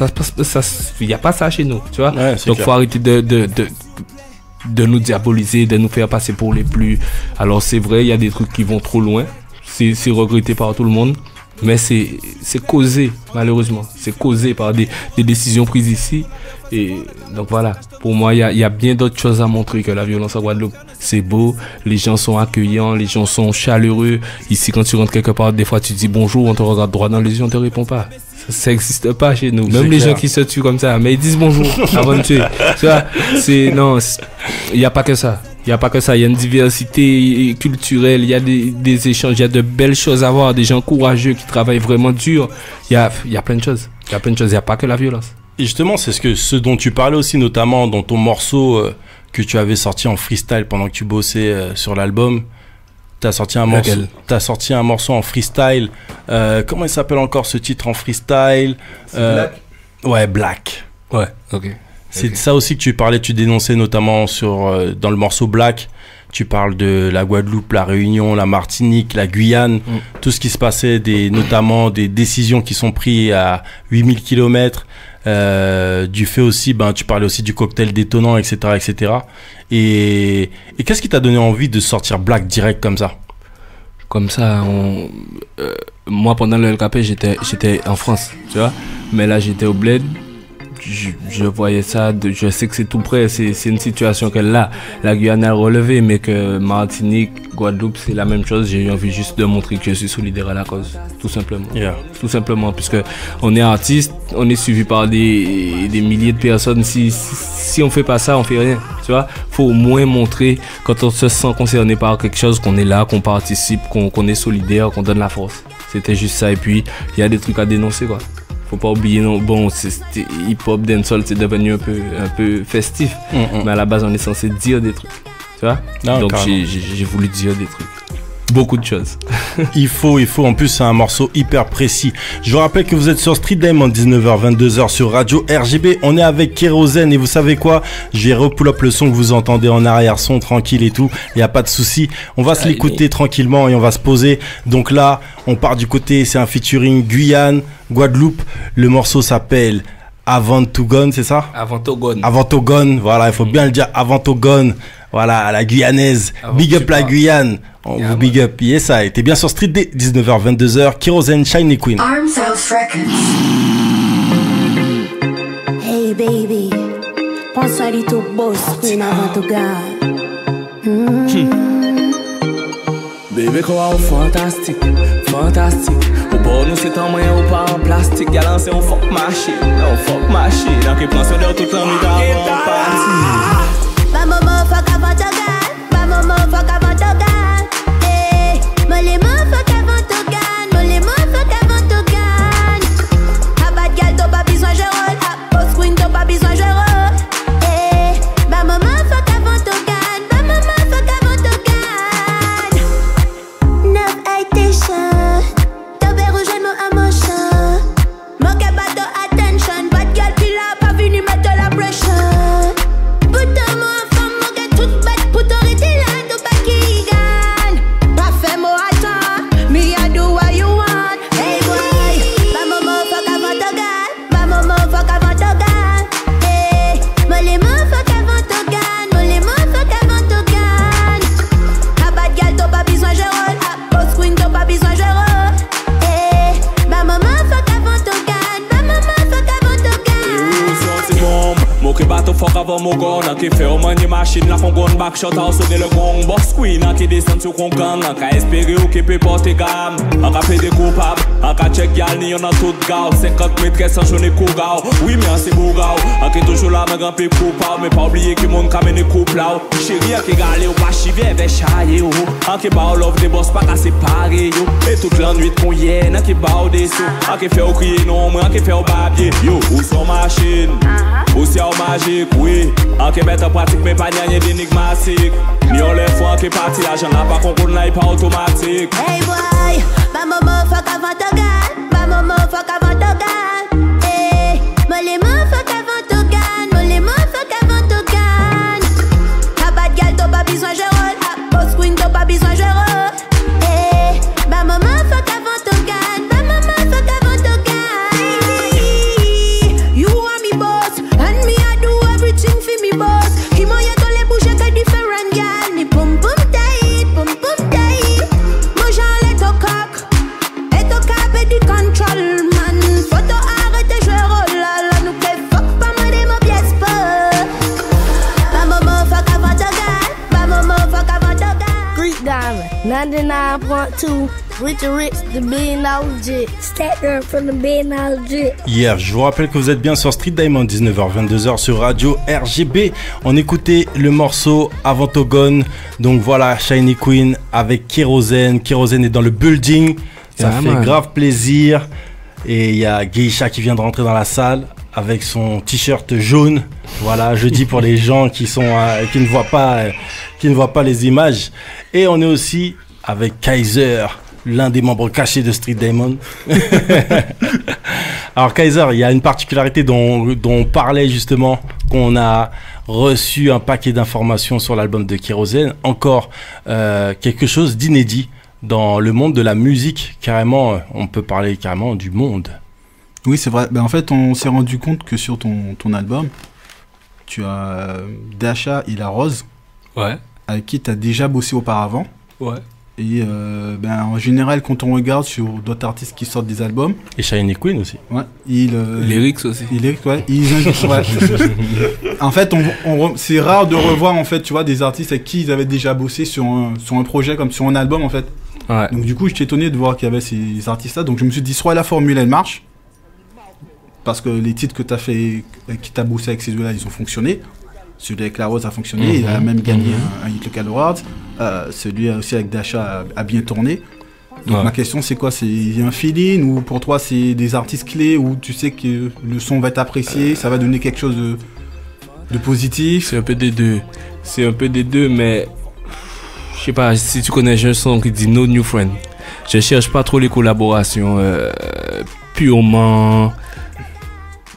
[SPEAKER 3] Il n'y a pas ça chez nous, tu vois. Ouais, donc il faut arrêter de nous diaboliser, de nous faire passer pour les plus. Alors c'est vrai, il y a des trucs qui vont trop loin. C'est regretté par tout le monde. Mais c'est causé, malheureusement. C'est causé par des décisions prises ici. Et donc voilà, pour moi, il y a bien d'autres choses à montrer que la violence en Guadeloupe. C'est beau, les gens sont accueillants, les gens sont chaleureux. Ici, quand tu rentres quelque part, des fois, tu dis bonjour, on te regarde droit dans les yeux, on te répond pas. Ça n'existe pas chez nous. Même les gens qui se tuent comme ça, mais ils disent bonjour avant de tuer. Tu vois, il n'y a pas que ça. Il n'y a pas que ça, il y a une diversité culturelle, il y a des échanges, il y a de belles choses à voir, des gens courageux qui travaillent vraiment dur. Il y a plein de choses. Il n'y a pas que la violence.
[SPEAKER 1] Et justement, c'est ce dont tu parlais aussi, notamment dans ton morceau que tu avais sorti en freestyle pendant que tu bossais sur l'album. T'as sorti un morceau en freestyle. Comment il s'appelle encore ce titre en freestyle?
[SPEAKER 2] Black.
[SPEAKER 1] Ouais, Black.
[SPEAKER 3] Ouais, ok.
[SPEAKER 1] C'est ça aussi que tu parlais, tu dénonçais notamment dans le morceau Black. Tu parles de la Guadeloupe, la Réunion, la Martinique, la Guyane, tout ce qui se passait, notamment des décisions qui sont prises à 8000 km. Du fait aussi, tu parlais aussi du cocktail détonnant, etc., etc. Et qu'est-ce qui t'a donné envie de sortir Black direct comme ça?
[SPEAKER 3] Comme ça, moi pendant le LKP, j'étais en France, tu vois. Mais là, j'étais au Bled. Je voyais ça, je sais que c'est tout près, c'est une situation que là, la Guyane a relevé, mais que Martinique, Guadeloupe, c'est la même chose. J'ai eu envie juste de montrer que je suis solidaire à la cause, tout simplement.
[SPEAKER 1] Yeah.
[SPEAKER 3] Tout simplement, puisque on est artiste, on est suivi par des milliers de personnes. Si on fait pas ça, on fait rien, tu vois. Faut au moins montrer, quand on se sent concerné par quelque chose, qu'on est là, qu'on participe, qu'on est solidaire, qu'on donne la force. C'était juste ça, et puis il y a des trucs à dénoncer, quoi. Faut pas oublier, non, bon, hip-hop, dancehall, c'est devenu un peu festif. Mais à la base, on est censé dire des trucs. Tu vois? Non, donc j'ai voulu dire des trucs. Beaucoup de choses.
[SPEAKER 1] Il faut. En plus, c'est un morceau hyper précis. Je vous rappelle que vous êtes sur Street Dame en 19h-22h sur Radio RGB. On est avec Kérosène et vous savez quoi? Je vais repull up le son que vous entendez en arrière-son, tranquille et tout. Il n'y a pas de souci. On va se l'écouter tranquillement et on va se poser. Donc là, on part du côté, c'est un featuring Guyane, Guadeloupe. Le morceau s'appelle Avant to Gone, c'est ça?
[SPEAKER 3] Avant to Gone.
[SPEAKER 1] Avant to Gone, voilà, il faut bien le dire. Avant to Gone. Voilà, à la guyanaise. Avant big up la Guyane. On vous big up. Yes, ça. T'es bien sur Street D, 19h-22h. Kérosène, Shiny Queen.
[SPEAKER 6] Arms House Records. Hey baby, pense à l'ito boss, queen avant to God.
[SPEAKER 5] Baby, quoi, fantastique, fantastique. Ou bon, nous c'est en moyen ou pas en plastique. Y'a lancé un fuck machine, Donc il prend sur de toute la nuit avant parti.
[SPEAKER 6] Ma maman fuck avant to God. Ma maman fuck avant to God. Hey, moi les mots fuck avant to God. Moi les mots fuck avant to God. A bad gal, t'as pas besoin de rôle. A boss queen, t'as pas besoin de rôle. Hey, ma maman fuck avant to God. Ma maman fuck avant to God. Neuf attention, t'as verrouillé mon emotion. Mon cabato attention, bad gal.
[SPEAKER 5] an ki fè ou manye machine la fon gon back shot ou sonne le gong. Boss queen an ki descend sou kon gang, an ka espere ou ki pe porte gam. An ka pe de koupab, an ka check gal ni yon an tout gaw. 50 metres an chone kou gaw, oui mais an se bou gaw. An ki toujou la men gan pe koupaw, mais pa oubliye ki moun ka mene kouplaw. Chéri an ki gale ou pa chive ve chaye ou. An ki ba ou love de boss pa ka separe yo. Et toute la nuit kon yen, an ki ba ou deso. An ki fè ou kriye non, an ki fè ou babye. Yo, ou son machine, ou si ou magique, oui. An ki bet en pratique, mais pas nyanye d'énigmatique. Ni on les fois qui parti, l'argent là pas concours, n'a pas automatique.
[SPEAKER 6] Hey boy, ba momo fuck avant to gan, ba momo fuck avant to gan. Hey, molemo fuck avant to gan, molemo fuck avant to gan. A bad gal t'as pas besoin je roll, a boss queen t'as pas besoin je roll. Hey, ba momo fuck avant to gan, ba momo fuck avant to gan. You are me boss, and me I do everything for me boss. He moya dans les bouches que different gal, ni pum pum tight, pum pum tight. Moi j'en let au coq, et au cap et du control man. Faut arrêter je roll là, nous play fuck pas moi des mots pièces pas. Ba momo fuck avant to gan, ba momo fuck avant to gan.
[SPEAKER 4] Greek Diamond, 99.2. Rich Rich, the $1 billion jet. Step girl from the $1 billion jet.
[SPEAKER 1] Hier, je vous rappelle que vous êtes bien sur Street Diamond, 19h-22h sur Radio RGB. On écoutait le morceau Avant Togon. Donc voilà, Shiny Queen avec Kérosène. Kérosène est dans le building. Ça fait grave plaisir. Et il y a Geisha qui vient de rentrer dans la salle avec son t-shirt jaune. Voilà, je dis pour les gens qui ne voient pas les images. Et on est aussi avec Kaiser, l'un des membres cachés de Street Diamond. Alors Kaiser, il y a une particularité dont on parlait justement, qu'on a reçu un paquet d'informations sur l'album de Kérosène. Encore quelque chose d'inédit dans le monde de la musique. Carrément, on peut parler carrément du monde.
[SPEAKER 2] Oui, c'est vrai. Ben, en fait, on s'est rendu compte que sur ton album, tu as Dasha et La Rose,
[SPEAKER 3] Ouais,
[SPEAKER 2] avec qui tu as déjà bossé auparavant.
[SPEAKER 3] ouais.
[SPEAKER 2] Et ben, en général, quand on regarde sur d'autres artistes qui sortent des albums,
[SPEAKER 1] Et Shiny Queen aussi.
[SPEAKER 2] ouais,
[SPEAKER 3] Lyrics aussi.
[SPEAKER 2] ouais, en fait, c'est rare de revoir en fait, tu vois, des artistes avec qui ils avaient déjà bossé sur un projet comme sur un album en fait.
[SPEAKER 3] Ouais.
[SPEAKER 2] Donc du coup, j'étais étonné de voir qu'il y avait ces artistes-là. Donc je me suis dit, soit la formule elle marche, parce que les titres que tu as fait, qui t'as bossé avec ces deux-là, ils ont fonctionné. Celui avec La Rose a fonctionné, il a même gagné un Hit Local Award. Celui aussi avec Dasha a bien tourné. Donc
[SPEAKER 3] Ouais.
[SPEAKER 2] ma question c'est quoi? Il y a un feeling ou pour toi c'est des artistes clés où tu sais que le son va être apprécié, ça va donner quelque chose de positif?
[SPEAKER 3] C'est un peu des deux. C'est un peu des deux, mais je sais pas, si tu connais un son qui dit No New Friend. Je cherche pas trop les collaborations purement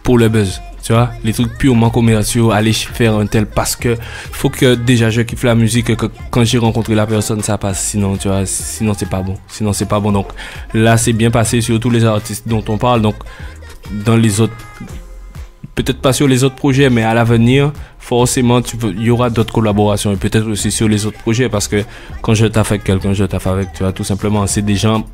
[SPEAKER 3] pour le buzz. Tu vois, les trucs purement commerciaux, aller faire un tel parce que faut que déjà je kiffe la musique, que quand j'ai rencontré la personne ça passe, sinon tu vois, sinon c'est pas bon. Donc là c'est bien passé sur tous les artistes dont on parle, donc dans les autres, peut-être pas sur les autres projets, mais à l'avenir forcément il y aura d'autres collaborations et peut-être aussi sur les autres projets, parce que quand je taffe avec quelqu'un, je taffe avec, tu vois, tout simplement, c'est des gens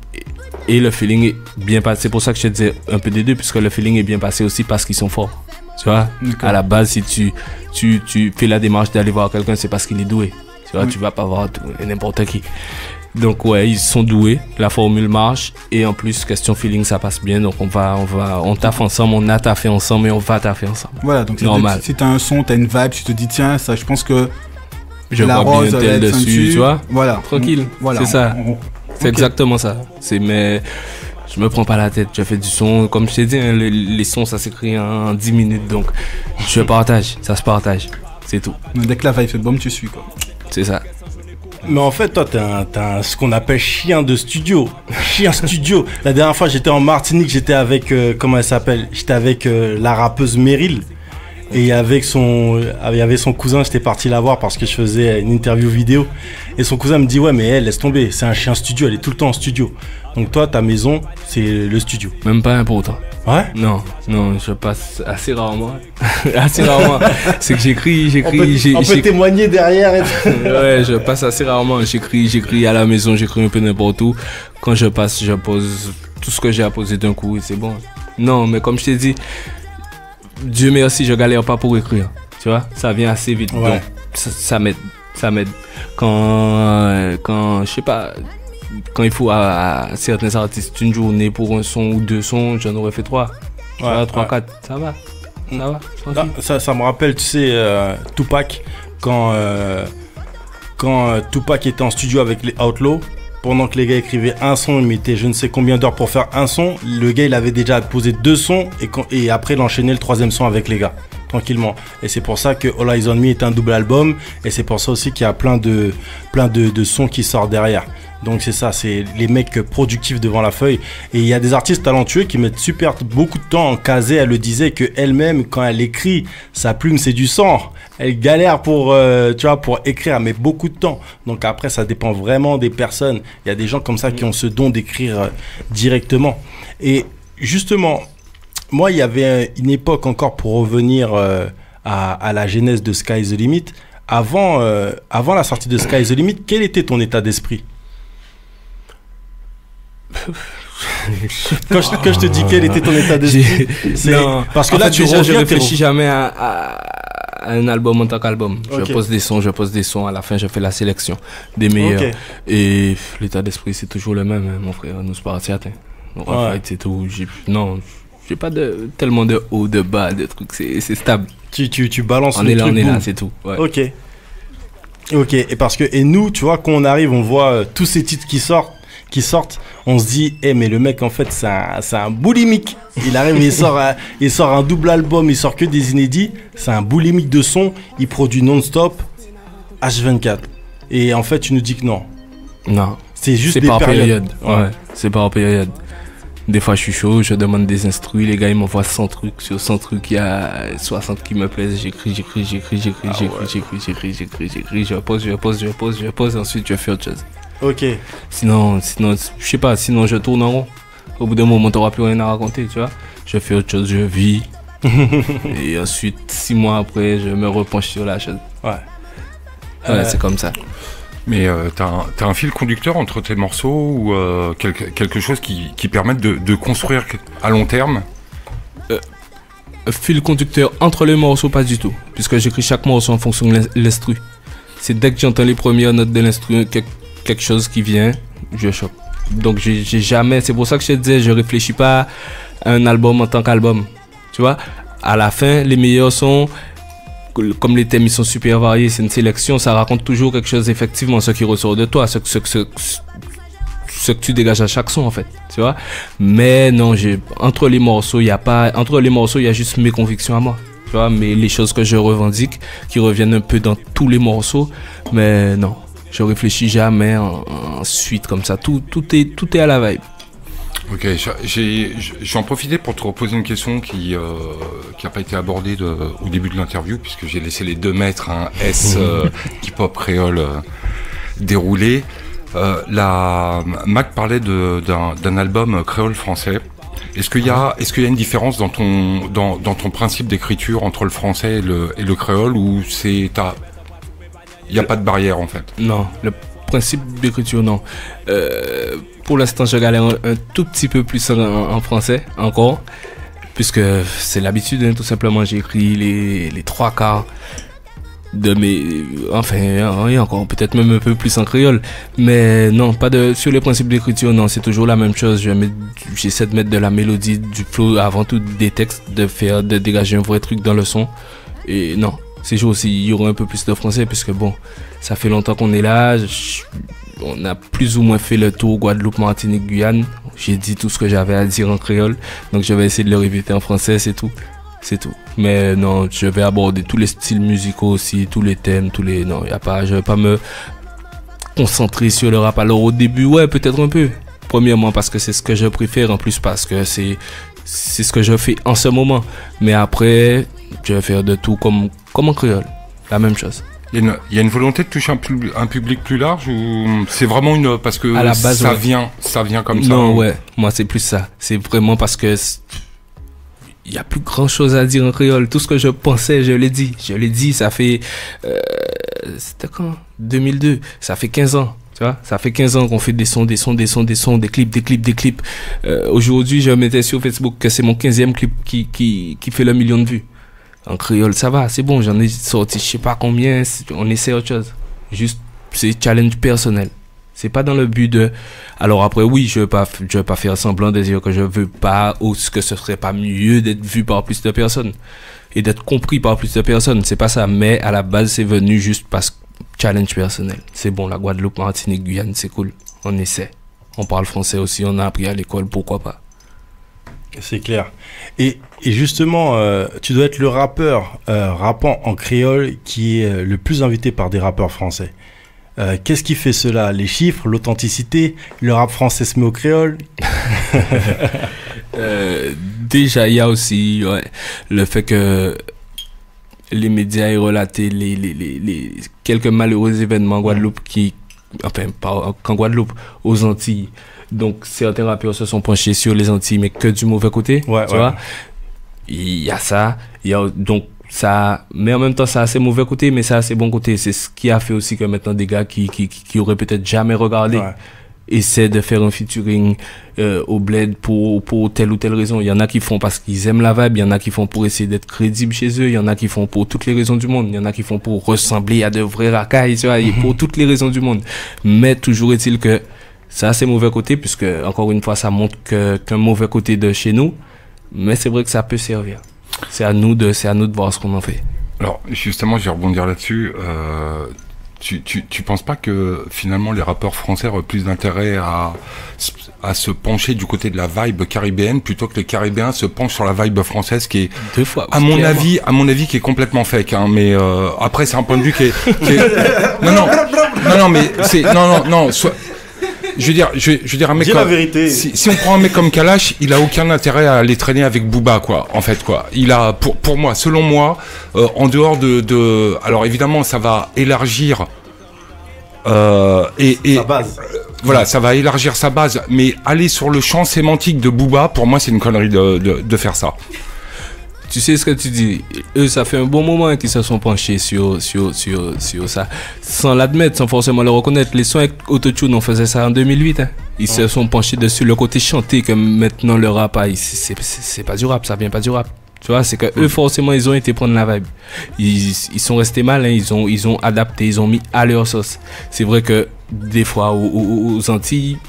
[SPEAKER 3] et le feeling est bien passé. C'est pour ça que je te disais un peu des deux, puisque le feeling est bien passé aussi parce qu'ils sont forts. Tu vois, à la base, si tu fais la démarche d'aller voir quelqu'un, c'est parce qu'il est doué. Tu vois, tu vas pas voir n'importe qui. Donc ouais, ils sont doués, la formule marche, et en plus, question feeling, ça passe bien. Donc on taffe ensemble, on a taffé ensemble et on va taffer ensemble.
[SPEAKER 2] Voilà, donc
[SPEAKER 3] normal.
[SPEAKER 2] Si t'as un son, t'as une vibe, tu te dis tiens, ça je pense que
[SPEAKER 3] Je
[SPEAKER 2] La
[SPEAKER 3] vois
[SPEAKER 2] Rose
[SPEAKER 3] bien
[SPEAKER 2] va
[SPEAKER 3] tel
[SPEAKER 2] être
[SPEAKER 3] dessus, tu vois.
[SPEAKER 2] Voilà.
[SPEAKER 3] Tranquille,
[SPEAKER 2] Voilà,
[SPEAKER 3] c'est ça. C'est
[SPEAKER 2] ok.
[SPEAKER 3] exactement ça. Mais je me prends pas la tête, je fais du son. Comme je t'ai dit, hein, les sons ça s'écrit en 10 minutes. Donc je partage, ça se partage. C'est tout.
[SPEAKER 2] Dès que la vibe est bonne, tu suis quoi.
[SPEAKER 3] C'est ça.
[SPEAKER 1] Mais en fait, toi, t'as ce qu'on appelle chien de studio. Chien studio. La dernière fois, j'étais en Martinique, j'étais avec, comment elle s'appelle? J'étais avec la rappeuse Meryl. Et il y avait son cousin, j'étais parti la voir parce que je faisais une interview vidéo. Et son cousin me dit, ouais, mais elle, laisse tomber, c'est un chien studio, elle est tout le temps en studio. Donc toi, ta maison, c'est le studio.
[SPEAKER 3] Même pas important.
[SPEAKER 1] Ouais?
[SPEAKER 3] Non, je passe assez rarement. Assez rarement. C'est que j'écris.
[SPEAKER 1] On peut témoigner derrière et tout.
[SPEAKER 3] Ouais, je passe assez rarement. J'écris à la maison, j'écris un peu n'importe où. Quand je passe, je pose tout ce que j'ai à poser d'un coup et c'est bon. Non, mais comme je t'ai dit, Dieu merci, je galère pas pour écrire. Tu vois, ça vient assez vite.
[SPEAKER 1] Ouais.
[SPEAKER 3] Donc, ça m'aide. Ça m'aide. Quand je sais pas, quand il faut à certains artistes une journée pour un son ou 2 sons, j'en aurais fait 3.
[SPEAKER 1] Ouais,
[SPEAKER 3] 3,
[SPEAKER 1] ouais.
[SPEAKER 3] 4. Ça va.
[SPEAKER 1] Ah, ça me rappelle, tu sais, Tupac, quand Tupac était en studio avec les Outlaws, pendant que les gars écrivaient un son, il mettait je ne sais combien d'heures pour faire un son, le gars il avait déjà posé 2 sons et après il enchaînait le 3e son avec les gars, tranquillement. Et c'est pour ça que All Eyes on Me est un double album, et c'est pour ça aussi qu'il y a plein de sons qui sortent derrière. Donc c'est ça, c'est les mecs productifs devant la feuille. Et il y a des artistes talentueux qui mettent beaucoup de temps. Kazé, elle le disait que elle-même, quand elle écrit, sa plume c'est du sang. Elle galère pour écrire, elle met beaucoup de temps. Donc après, ça dépend vraiment des personnes. Il y a des gens comme ça qui ont ce don d'écrire directement. Et justement, moi, il y avait une époque encore pour revenir à la genèse de Sky is the Limit. Avant la sortie de Sky is the Limit, quel était ton état d'esprit? Quand je te dis quel était ton état d'esprit, c'est parce que là tu
[SPEAKER 3] déjà, je réfléchis jamais à un album en tant qu'album. Okay. Je pose des sons, à la fin je fais la sélection des meilleurs. Okay. Et l'état d'esprit c'est toujours le même, hein, mon frère, nous Spartiates. En fait, c'est tout. J'ai pas tellement de haut, de bas, de trucs, c'est stable.
[SPEAKER 1] Tu balances
[SPEAKER 3] on
[SPEAKER 1] le
[SPEAKER 3] est là,
[SPEAKER 1] truc.
[SPEAKER 3] On est là, c'est tout. Ouais.
[SPEAKER 1] Ok, et nous, tu vois, quand on arrive, on voit tous ces titres qui sortent, on se dit, mais le mec, en fait, c'est un boulimique. Il arrive, il sort un double album, il sort que des inédits. C'est un boulimique de son, il produit non-stop, H24. Et en fait, tu nous dis que non.
[SPEAKER 3] Non.
[SPEAKER 1] C'est juste des périodes.
[SPEAKER 3] Ouais, c'est par période. Des fois, je suis chaud, je demande des instruits, les gars, ils m'envoient 100 trucs. Sur 100 trucs, il y a 60 qui me plaisent. J'écris, je pose, ensuite, je fais autre chose.
[SPEAKER 1] Ok.
[SPEAKER 3] Sinon, je sais pas, sinon je tourne en rond. Au bout d'un moment, t'auras plus rien à raconter, tu vois. Je fais autre chose, je vis. Et ensuite, 6 mois après, je me repenche sur la chose.
[SPEAKER 1] Ouais.
[SPEAKER 3] C'est comme ça.
[SPEAKER 7] Mais t'as un fil conducteur entre tes morceaux ou quelque chose qui permette de construire à long terme?
[SPEAKER 3] Fil conducteur entre les morceaux, pas du tout. Puisque j'écris chaque morceau en fonction de l'instru. C'est dès que j'entends les premières notes de l'instru, quelque chose qui vient, je chope. Donc j'ai jamais, c'est pour ça que je te disais, je réfléchis pas à un album en tant qu'album. Tu vois, à la fin, les meilleurs sons, comme les thèmes ils sont super variés, c'est une sélection, ça raconte toujours quelque chose, effectivement, ce qui ressort de toi, ce que tu dégages à chaque son, en fait, tu vois. Mais non, entre les morceaux, il y a juste mes convictions à moi, tu vois, mais les choses que je revendique, qui reviennent un peu dans tous les morceaux, mais non, je réfléchis jamais en suite comme ça, tout est à la vibe.
[SPEAKER 7] Ok, j'en profitais pour te reposer une question qui n'a pas été abordée au début de l'interview, puisque j'ai laissé les 2 mètres, un S hip-hop créole déroulé. Mac parlait d'un album créole français. Est-ce qu'il y a une différence dans ton principe d'écriture entre le français et le créole, ou il n'y a pas de barrière en fait?
[SPEAKER 3] Non, le principe d'écriture, non. Pour l'instant, je galère un tout petit peu plus en français, encore, puisque c'est l'habitude, hein, tout simplement. J'écris les 3 quarts de mes... Enfin, et encore, peut-être même un peu plus en créole. Mais non, sur les principes d'écriture, non, c'est toujours la même chose. J'essaie de mettre de la mélodie, du flow, avant tout des textes, de dégager un vrai truc dans le son. Et non, c'est sûr aussi, il y aura un peu plus de français, puisque bon, ça fait longtemps qu'on est là. On a plus ou moins fait le tour Guadeloupe, Martinique, Guyane. J'ai dit tout ce que j'avais à dire en créole. Donc je vais essayer de le répéter en français, c'est tout. Mais non, je vais aborder tous les styles musicaux aussi, tous les thèmes, non, je vais pas me concentrer sur le rap. Alors au début, ouais, peut-être un peu. Premièrement parce que c'est ce que je préfère, en plus parce que c'est ce que je fais en ce moment. Mais après, je vais faire de tout comme en créole. La même chose.
[SPEAKER 7] Il y a une volonté de toucher un public plus large, ou c'est vraiment parce que
[SPEAKER 3] à la base,
[SPEAKER 7] ça vient comme ça?
[SPEAKER 3] Non, ouais, moi c'est plus ça. C'est vraiment parce que il y a plus grand chose à dire en créole. Tout ce que je pensais, je l'ai dit. Ça fait c'était quand 2002. Ça fait 15 ans. Tu vois, ça fait 15 ans qu'on fait des sons, des clips. Aujourd'hui, je mettais sur Facebook que c'est mon 15e clip qui fait le 1 million de vues. En créole, ça va, c'est bon, j'en ai sorti je sais pas combien, on essaie autre chose. Juste, c'est challenge personnel. C'est pas dans le but de... Alors après, oui, je veux pas faire semblant de dire que je veux pas, ou que ce serait pas mieux d'être vu par plus de personnes. Et d'être compris par plus de personnes, c'est pas ça. Mais à la base, c'est venu juste parce que challenge personnel. C'est bon, la Guadeloupe, Martinique, Guyane, c'est cool. On essaie. On parle français aussi, on a appris à l'école, pourquoi pas.
[SPEAKER 1] C'est clair. Et justement, tu dois être le rappeur rappant en créole qui est le plus invité par des rappeurs français. Qu'est-ce qui fait cela? Les chiffres, l'authenticité, le rap français se met au créole?
[SPEAKER 3] Déjà, il y a aussi le fait que les médias aient relaté les quelques malheureux événements en Guadeloupe enfin, pas en Guadeloupe, aux Antilles. Donc, certains rappeurs se sont penchés sur les Antilles, mais que du mauvais côté. Tu vois? Il y a ça. Donc, ça, mais en même temps, ça a ses mauvais côtés, mais ça a ses bons côtés. C'est ce qui a fait aussi que maintenant des gars qui auraient peut-être jamais regardé essaient de faire un featuring au bled pour telle ou telle raison. Il y en a qui font parce qu'ils aiment la vibe, il y en a qui font pour essayer d'être crédibles chez eux, il y en a qui font pour toutes les raisons du monde, il y en a qui font pour ressembler à de vrais racailles, tu vois, et pour toutes les raisons du monde. Mais toujours est-il que ça a ses mauvais côtés, puisque encore une fois, ça montre qu'un mauvais côté de chez nous, mais c'est vrai que ça peut servir. C'est à nous de voir ce qu'on en fait.
[SPEAKER 7] Alors, justement, je vais rebondir là-dessus. Tu penses pas que finalement les rappeurs français auraient plus d'intérêt à se pencher du côté de la vibe caribéenne plutôt que les Caribéens se penchent sur la vibe française qui est,
[SPEAKER 3] deux fois,
[SPEAKER 7] à mon avis, qui est complètement fake, hein, mais après c'est un point de vue qui est... non, mais c'est non. Je veux dire, un mec
[SPEAKER 1] dis la vérité.
[SPEAKER 7] Si on prend un mec comme Kalash, il a aucun intérêt à aller traîner avec Booba, quoi. En fait, quoi. Il a, pour moi, selon moi, en dehors alors évidemment, ça va élargir
[SPEAKER 1] sa base.
[SPEAKER 7] Voilà, ça va élargir sa base, mais aller sur le champ sémantique de Booba, pour moi, c'est une connerie de faire ça.
[SPEAKER 3] Tu sais ce que tu dis. Eux, ça fait un bon moment qu'ils se sont penchés sur ça. Sans l'admettre, sans forcément le reconnaître. Les sons avec Autotune, on faisait ça en 2008. Hein. Ils se sont penchés dessus le côté chanté, que maintenant le rap, c'est pas du rap, ça vient pas du rap. Tu vois, c'est que eux, forcément, ils ont été prendre la vibe. Ils sont restés malins, ils ont adapté, ils ont mis à leur sauce. C'est vrai que des fois, aux Antilles,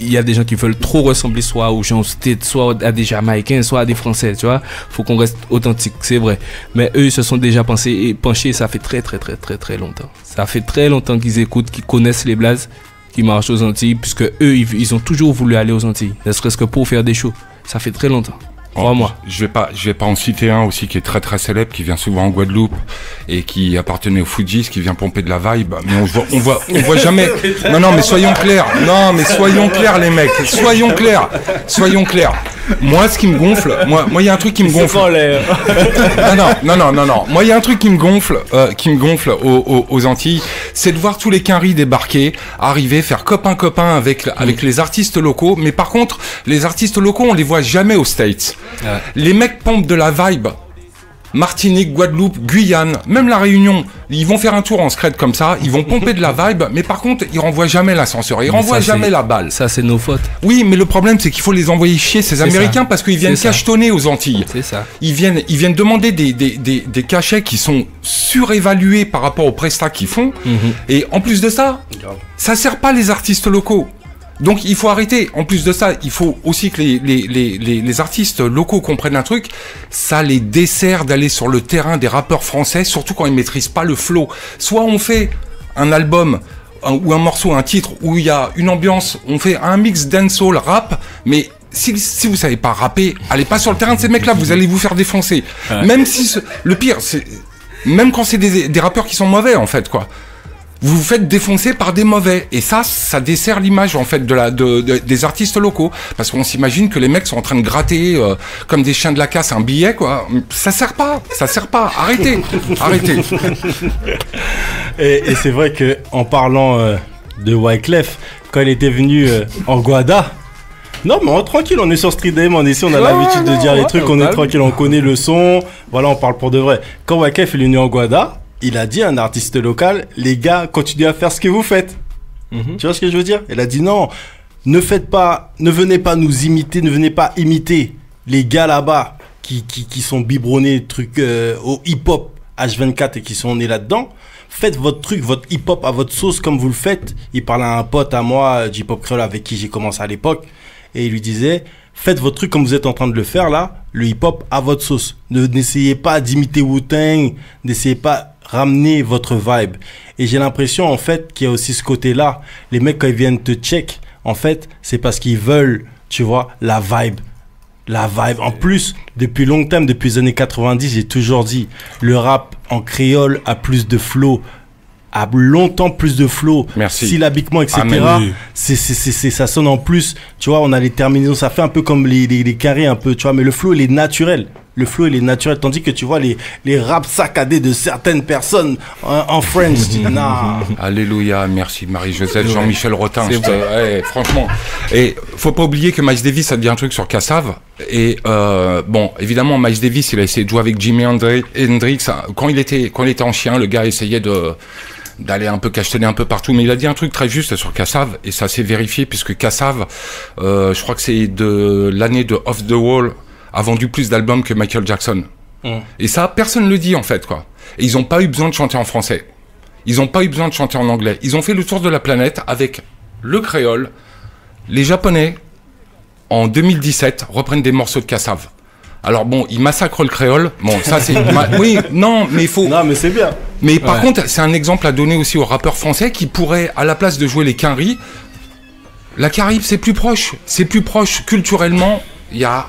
[SPEAKER 3] il y a des gens qui veulent trop ressembler soit aux gens state, soit à des Jamaïcains, soit à des Français, tu vois. Faut qu'on reste authentique, c'est vrai. Mais eux, ils se sont déjà penchés, ça fait très longtemps. Ça fait très longtemps qu'ils écoutent, qu'ils connaissent les blazes, qui marchent aux Antilles, puisque eux, ils ont toujours voulu aller aux Antilles, ne serait-ce que pour faire des shows. Ça fait très longtemps. Crois-moi.
[SPEAKER 7] Je vais pas en citer un aussi qui est très célèbre, qui vient souvent en Guadeloupe et qui appartenait aux Fujis, qui vient pomper de la vibe. Mais on voit jamais. Non, mais soyons clairs. Non, mais soyons clairs, les mecs. Soyons clairs. Moi, ce qui me gonfle, moi, il y a un truc qui me gonfle. Non. Moi, il y a un truc qui me gonfle aux Antilles, c'est de voir tous les quinries débarquer, arriver, faire copain avec les artistes locaux. Mais par contre, les artistes locaux, on les voit jamais aux States. Ouais. Les mecs pompent de la vibe. Martinique, Guadeloupe, Guyane, même la Réunion, ils vont faire un tour en scred comme ça, ils vont pomper de la vibe, mais par contre, ils renvoient jamais l'ascenseur, ils renvoient jamais la balle.
[SPEAKER 3] Ça, c'est nos fautes.
[SPEAKER 7] Oui, mais le problème, c'est qu'il faut les envoyer chier, ces Américains, parce qu'ils viennent cachetonner aux Antilles.
[SPEAKER 3] C'est ça.
[SPEAKER 7] Ils viennent demander des cachets qui sont surévalués par rapport aux prestats qu'ils font, et en plus de ça, ça sert pas les artistes locaux. Donc il faut arrêter. En plus de ça, il faut aussi que les artistes locaux comprennent un truc. Ça les dessert d'aller sur le terrain des rappeurs français, surtout quand ils maîtrisent pas le flow. Soit on fait un album ou un morceau, un titre où il y a une ambiance, on fait un mix dancehall rap, mais si vous savez pas rapper, allez pas sur le terrain de ces mecs-là, vous allez vous faire défoncer. Ouais. Même si le pire, c'est même quand c'est des rappeurs qui sont mauvais en fait, quoi. Vous vous faites défoncer par des mauvais. Et ça dessert l'image, en fait, des artistes locaux. Parce qu'on s'imagine que les mecs sont en train de gratter, comme des chiens de la casse, un billet, quoi. Ça sert pas. Arrêtez.
[SPEAKER 1] Et c'est vrai que, en parlant de Wyclef, quand il était venu en Guada, non, mais tranquille, on est sur Street Dem, on est ici, on a l'habitude de dire les trucs, on est tranquille, on connaît le son. Voilà, on parle pour de vrai. Quand Wyclef est venu en Guada, il a dit à un artiste local, les gars, continuez à faire ce que vous faites. Tu vois ce que je veux dire? Il a dit non, ne venez pas nous imiter, ne venez pas imiter les gars là-bas qui sont biberonnés trucs au hip-hop H24 et qui sont nés là-dedans. Faites votre truc, votre hip-hop à votre sauce comme vous le faites. Il parlait à un pote à moi du hip-hop créole avec qui j'ai commencé à l'époque. Et il lui disait, faites votre truc comme vous êtes en train de le faire là, le hip-hop à votre sauce. N'essayez pas d'imiter Wu-Tang, n'essayez pas ramener votre vibe. Et j'ai l'impression en fait qu'il y a aussi ce côté-là. Les mecs quand ils viennent te check, en fait, c'est parce qu'ils veulent, tu vois, la vibe. La vibe. En plus, depuis longtemps, depuis les années 90, j'ai toujours dit, le rap en créole a plus de flow, a longtemps plus de flow, syllabiquement, etc. Ça sonne en plus, tu vois, on a les terminaisons, ça fait un peu comme les carrés un peu, tu vois, mais le flow, il est naturel. Le flow, il est naturel, tandis que tu vois les raps saccadés de certaines personnes en French. Nah.
[SPEAKER 7] Alléluia, merci Marie-Joseph, Jean-Michel Rotin. Franchement. Et faut pas oublier que Miles Davis a dit un truc sur Kassav. Et bon, évidemment, Miles Davis, il a essayé de jouer avec Jimi Hendrix. Quand il était en chien, le gars essayait d'aller un peu cachetonner un peu partout, mais il a dit un truc très juste sur Kassav, et ça s'est vérifié, puisque Kassav, je crois que c'est de l'année de Off the Wall, a vendu plus d'albums que Michael Jackson. Et ça, personne ne le dit, en fait, quoi. Et ils n'ont pas eu besoin de chanter en français. Ils n'ont pas eu besoin de chanter en anglais. Ils ont fait le tour de la planète avec le créole. Les Japonais, en 2017, reprennent des morceaux de Kassav. Alors bon, ils massacrent le créole. Bon, ça c'est... Oui, non, mais il faut...
[SPEAKER 1] Non, mais c'est bien.
[SPEAKER 7] Mais par contre, c'est un exemple à donner aussi aux rappeurs français qui pourraient, à la place de jouer les quinries, la Caraïbe, c'est plus proche. C'est plus proche culturellement. Il y a...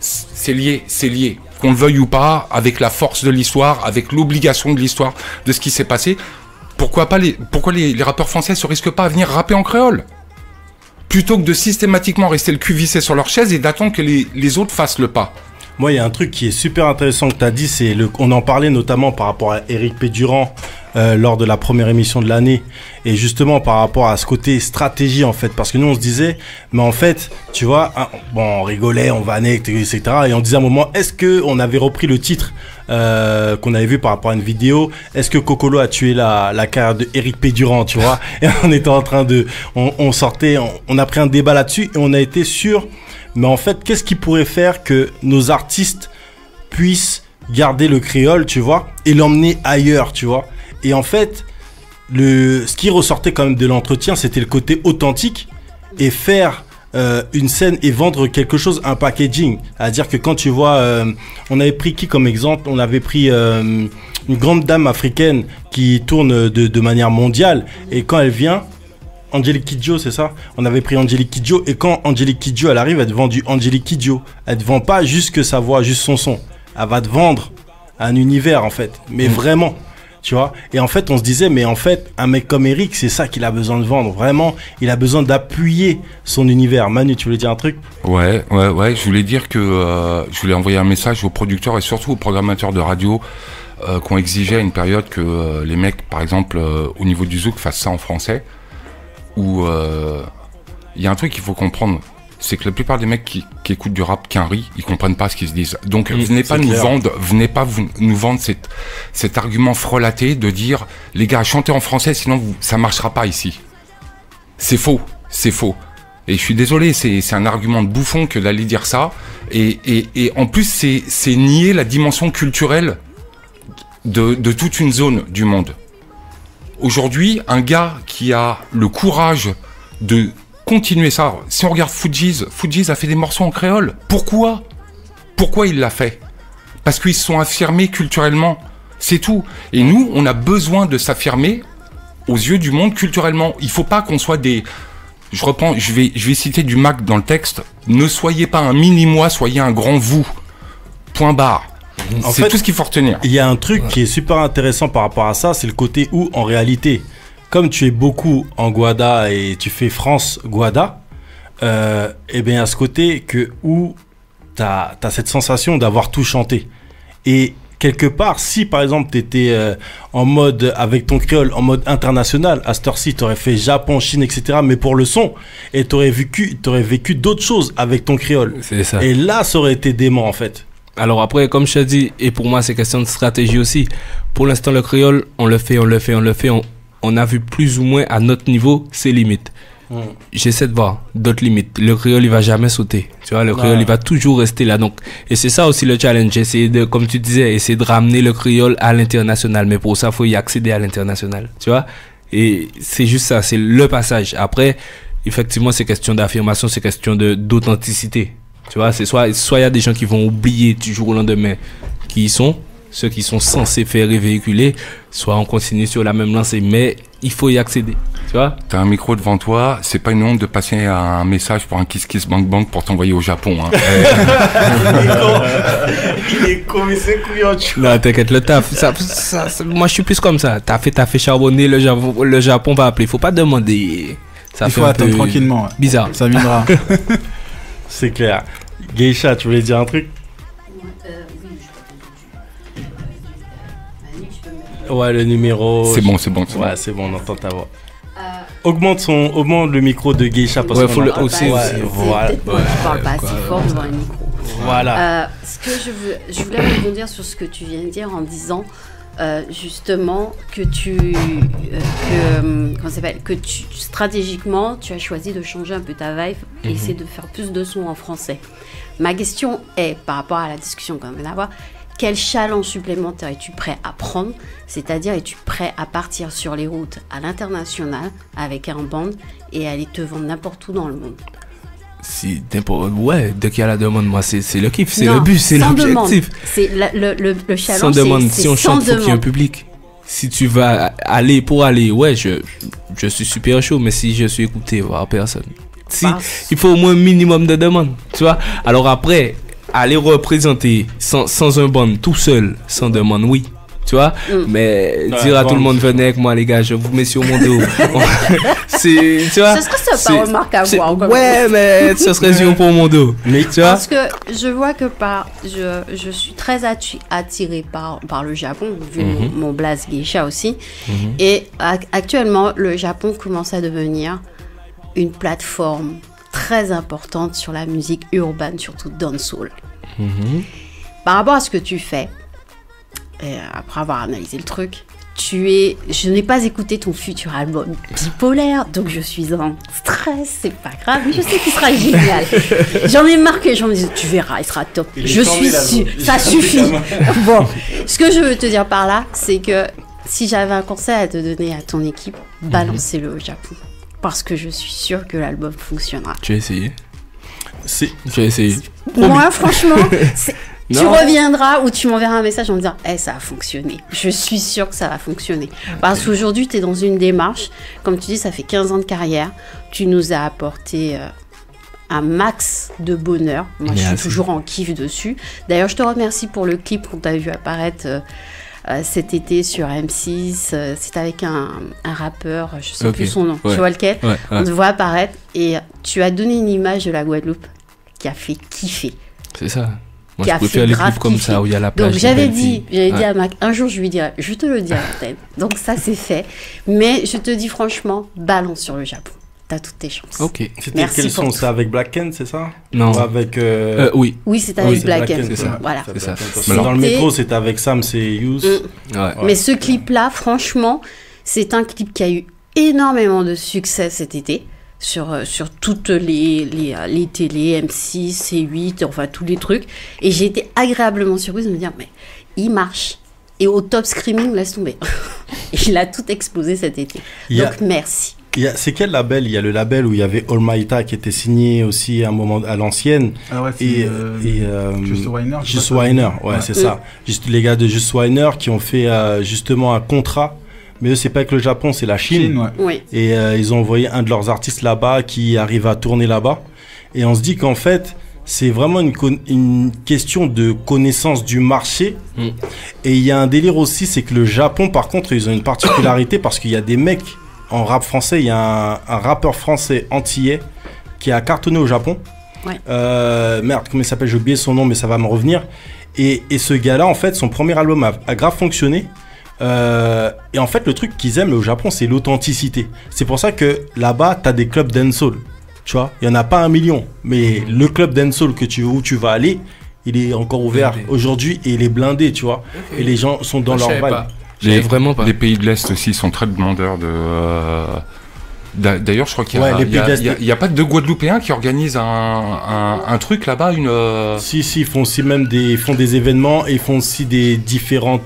[SPEAKER 7] C'est lié, qu'on le veuille ou pas, avec la force de l'histoire, avec l'obligation de l'histoire, de ce qui s'est passé. Pourquoi les rappeurs français se risquent pas à venir rapper en créole, plutôt que de systématiquement rester le cul vissé sur leur chaise et d'attendre que les autres fassent le pas.
[SPEAKER 1] Moi, il y a un truc qui est super intéressant que tu as dit, on en parlait notamment par rapport à Éric Pédurand lors de la première émission de l'année, et justement par rapport à ce côté stratégie en fait, parce que nous on se disait, mais en fait, tu vois, bon, on rigolait, on vannait, etc. Et on disait à un moment, est-ce que on avait repris le titre qu'on avait vu par rapport à une vidéo, est-ce que Kokolo a tué la carrière de Éric Pédurand, tu vois? Et on était en train de, on a pris un débat là-dessus et on a été sûr. Mais en fait, qu'est-ce qui pourrait faire que nos artistes puissent garder le créole, tu vois, et l'emmener ailleurs, tu vois? Et en fait, ce qui ressortait quand même de l'entretien, c'était le côté authentique et faire une scène et vendre quelque chose, un packaging. C'est-à-dire que quand tu vois, on avait pris qui comme exemple? On avait pris une grande dame africaine qui tourne de manière mondiale, et quand elle vient, Angélique Kidjo, c'est ça? On avait pris Angélique Kidjo, et quand Angélique Kidjo, elle arrive, elle te vend du Angélique Kidjo. Elle te vend pas juste que sa voix, juste son son. Elle va te vendre un univers, en fait. Mais vraiment, tu vois? Et en fait, on se disait, mais en fait, un mec comme Eric, c'est ça qu'il a besoin de vendre. Vraiment, il a besoin d'appuyer son univers. Manu, tu voulais dire un truc?
[SPEAKER 7] Ouais. Je voulais dire que je voulais envoyer un message aux producteurs et surtout aux programmateurs de radio qu'on exigeait à une période que les mecs, par exemple, au niveau du zouk, fassent ça en français. Où il y a un truc qu'il faut comprendre, c'est que la plupart des mecs qui écoutent du rap quinri, ils comprennent pas ce qu'ils se disent. Donc venez pas nous vendre cet argument frelaté de dire les gars, chantez en français sinon ça marchera pas ici. C'est faux. Et je suis désolé, c'est un argument de bouffon que d'aller dire ça. Et en plus c'est nier la dimension culturelle de toute une zone du monde. Aujourd'hui, un gars qui a le courage de continuer ça, si on regarde Fugees a fait des morceaux en créole. Pourquoi il l'a fait? Parce qu'ils se sont affirmés culturellement, c'est tout. Et nous, on a besoin de s'affirmer aux yeux du monde culturellement. Il faut pas qu'on soit des... Je vais citer du Mac dans le texte. Ne soyez pas un mini-moi, soyez un grand vous. Point barre. C'est tout ce qu'il faut retenir.
[SPEAKER 1] Il y a un truc qui est super intéressant par rapport à ça, c'est le côté où, en réalité, comme tu es beaucoup en Guada et tu fais France-Guada, et bien à ce côté que où t'as cette sensation d'avoir tout chanté. Et quelque part, si par exemple t'étais en mode, avec ton créole, en mode international, à cette heure-ci, t'aurais fait Japon, Chine, etc., mais pour le son, et t'aurais vécu d'autres choses avec ton créole.
[SPEAKER 3] C'est ça.
[SPEAKER 1] Et là, ça aurait été dément, en fait.
[SPEAKER 3] Alors après, comme je t'ai dit, et pour moi c'est question de stratégie aussi, pour l'instant le créole, on le fait, on a vu plus ou moins à notre niveau ses limites. j'essaie de voir d'autres limites. Le créole, il va jamais sauter. Tu vois, le créole, il va toujours rester là. Donc, et c'est ça aussi le challenge. Essayer de, comme tu disais, essayer de ramener le créole à l'international. Mais pour ça, il faut y accéder à l'international. Tu vois? Et c'est juste ça, c'est le passage. Après, effectivement, c'est question d'affirmation, c'est question d'authenticité. Tu vois, c'est soit il y a des gens qui vont oublier du jour au lendemain qui y sont, ceux qui sont censés faire et véhiculer, soit on continue sur la même lancée, mais il faut y accéder. Tu vois?
[SPEAKER 7] T'as un micro devant toi, c'est pas une honte de passer un message pour un kiss kiss bang bang pour t'envoyer au Japon. Hein.
[SPEAKER 1] Il est con, mais c'est couillon.
[SPEAKER 3] Non, t'inquiète, le taf, moi je suis plus comme ça. T'as fait charbonner, le Japon va appeler. Faut pas demander. Ça
[SPEAKER 2] Il faut attendre tranquillement.
[SPEAKER 3] Bizarre.
[SPEAKER 2] Ça viendra.
[SPEAKER 1] C'est clair. Geisha, tu voulais dire un truc? Ouais, le numéro.
[SPEAKER 7] C'est bon.
[SPEAKER 1] Ouais, c'est bon, on entend ta voix. Augmente le micro de Geisha parce
[SPEAKER 3] ouais,
[SPEAKER 1] qu'on
[SPEAKER 3] faut le
[SPEAKER 1] entend.
[SPEAKER 3] aussi.
[SPEAKER 1] Voilà.
[SPEAKER 8] Moi, je parle pas assez fort devant un micro.
[SPEAKER 1] Voilà.
[SPEAKER 8] Ce que je voulais rebondir sur ce que tu viens de dire en disant justement que stratégiquement tu as choisi de changer un peu ta vibe et essayer de faire plus de sons en français. Ma question est par rapport à la discussion qu'on vient d'avoir. Quel challenge supplémentaire es-tu prêt à prendre? C'est-à-dire, es-tu prêt à partir sur les routes à l'international avec un band et aller te vendre n'importe où dans le monde?
[SPEAKER 3] Ouais, dès qu'il y a la demande, moi, c'est le kiff, c'est le but, c'est l'objectif.
[SPEAKER 8] C'est le challenge.
[SPEAKER 3] Sans demande, si on chante, il faut qu'il y ait un public. Si tu vas aller pour aller, ouais, je suis super chaud, mais si je suis écouté, voir personne. Il faut au moins un minimum de demande, tu vois. Alors après, aller représenter sans un band tout seul, sans demande, oui. Tu vois, mais dire à tout le monde, venez avec moi les gars, je vous mets sur mon dos. Tu vois,
[SPEAKER 8] ce serait ça pas remarque à voir.
[SPEAKER 3] Ouais, mais ce serait sur pour mon dos. Mais tu vois,
[SPEAKER 8] parce que je vois que je suis très attirée par le Japon, vu mon blaze geisha aussi. Et actuellement, le Japon commence à devenir une plateforme très importante sur la musique urbaine, surtout dancehall. Par rapport à ce que tu fais, et après avoir analysé le truc, je n'ai pas écouté ton futur album Bipolaire, donc je suis en stress, c'est pas grave, mais je sais qu'il sera génial. J'en ai marqué, j'en me dis, tu verras, il sera top. Je suis sûre, ça suffit. Bon, ce que je veux te dire par là, c'est que si j'avais un conseil à te donner à ton équipe, balancez-le au Japon. Parce que je suis sûre que l'album fonctionnera.
[SPEAKER 3] Tu as essayé? Tu as essayé?
[SPEAKER 8] Moi, franchement, tu reviendras ou tu m'enverras un message en me disant ça a fonctionné. Je suis sûre que ça va fonctionner. Parce qu'aujourd'hui, tu es dans une démarche. Comme tu dis, ça fait 15 ans de carrière. Tu nous as apporté un max de bonheur. Moi, je suis toujours en kiff dessus. D'ailleurs, je te remercie pour le clip qu'on t'a vu apparaître cet été sur M6. C'est avec un rappeur, je ne sais plus son nom. Tu vois lequel? On te voit apparaître et tu as donné une image de la Guadeloupe qui a fait kiffer.
[SPEAKER 3] C'est ça. Moi, je préfère les clips comme ça où il y a la plage.
[SPEAKER 8] Donc, j'avais dit à Mac, un jour, je lui dirai, je te le dis à l'antenne. Donc, ça, c'est fait. Mais je te dis franchement, balance sur le Japon. T'as toutes tes chances.
[SPEAKER 3] Ok.
[SPEAKER 1] C'était quel son? C'est avec Black Ken, c'est ça?
[SPEAKER 3] Non.
[SPEAKER 1] Ou avec.
[SPEAKER 3] Oui.
[SPEAKER 8] Oui, c'est avec Black Ken.
[SPEAKER 3] C'est ça.
[SPEAKER 8] Voilà.
[SPEAKER 3] C'est ça.
[SPEAKER 1] Dans le métro, c'était avec Sam, c'est Youth.
[SPEAKER 8] Mais ce clip-là, franchement, c'est un clip qui a eu énormément de succès cet été. Sur toutes les télés, M6, C8, enfin tous les trucs. Et j'ai été agréablement surprise de me dire, mais il marche. Et au top screaming, laisse tomber. Il a tout explosé cet été. Donc merci.
[SPEAKER 1] C'est quel label? Il y a le label où il y avait All Mighta qui était signé aussi à un moment à l'ancienne.
[SPEAKER 2] Ah ouais, c'est Just Winer.
[SPEAKER 1] Just Winer, ouais, c'est ça. Juste les gars de Just Winer qui ont fait justement un contrat. Mais eux, c'est pas que le Japon, c'est la Chine.
[SPEAKER 2] Ouais.
[SPEAKER 8] Oui.
[SPEAKER 1] Et ils ont envoyé un de leurs artistes là-bas qui arrive à tourner là-bas. Et on se dit qu'en fait, c'est vraiment une question de connaissance du marché. Et il y a un délire aussi, c'est que le Japon, par contre, ils ont une particularité parce qu'il y a des mecs en rap français. Il y a un rappeur français antillais qui a cartonné au Japon.
[SPEAKER 8] Ouais.
[SPEAKER 1] Merde, comment il s'appelle? J'ai oublié son nom, mais ça va me revenir. Et ce gars-là, en fait, son premier album a grave fonctionné. Et en fait, le truc qu'ils aiment au Japon, c'est l'authenticité. C'est pour ça que là-bas, t'as des clubs dancehall. Tu vois, il y en a pas 1 million, mais le club dancehall où tu vas aller, il est encore ouvert aujourd'hui et il est blindé, tu vois. Et les gens sont dans leur vibe.
[SPEAKER 3] Vraiment pas.
[SPEAKER 7] Les pays de l'Est aussi sont très demandeurs D'ailleurs, je crois qu'il y a,
[SPEAKER 1] Ouais, les
[SPEAKER 7] il y a-
[SPEAKER 1] pédestres.
[SPEAKER 7] il y a- il y a pas de Guadeloupéens qui organisent un truc là-bas,
[SPEAKER 1] Si, ils font aussi même ils font des événements et ils font aussi des différents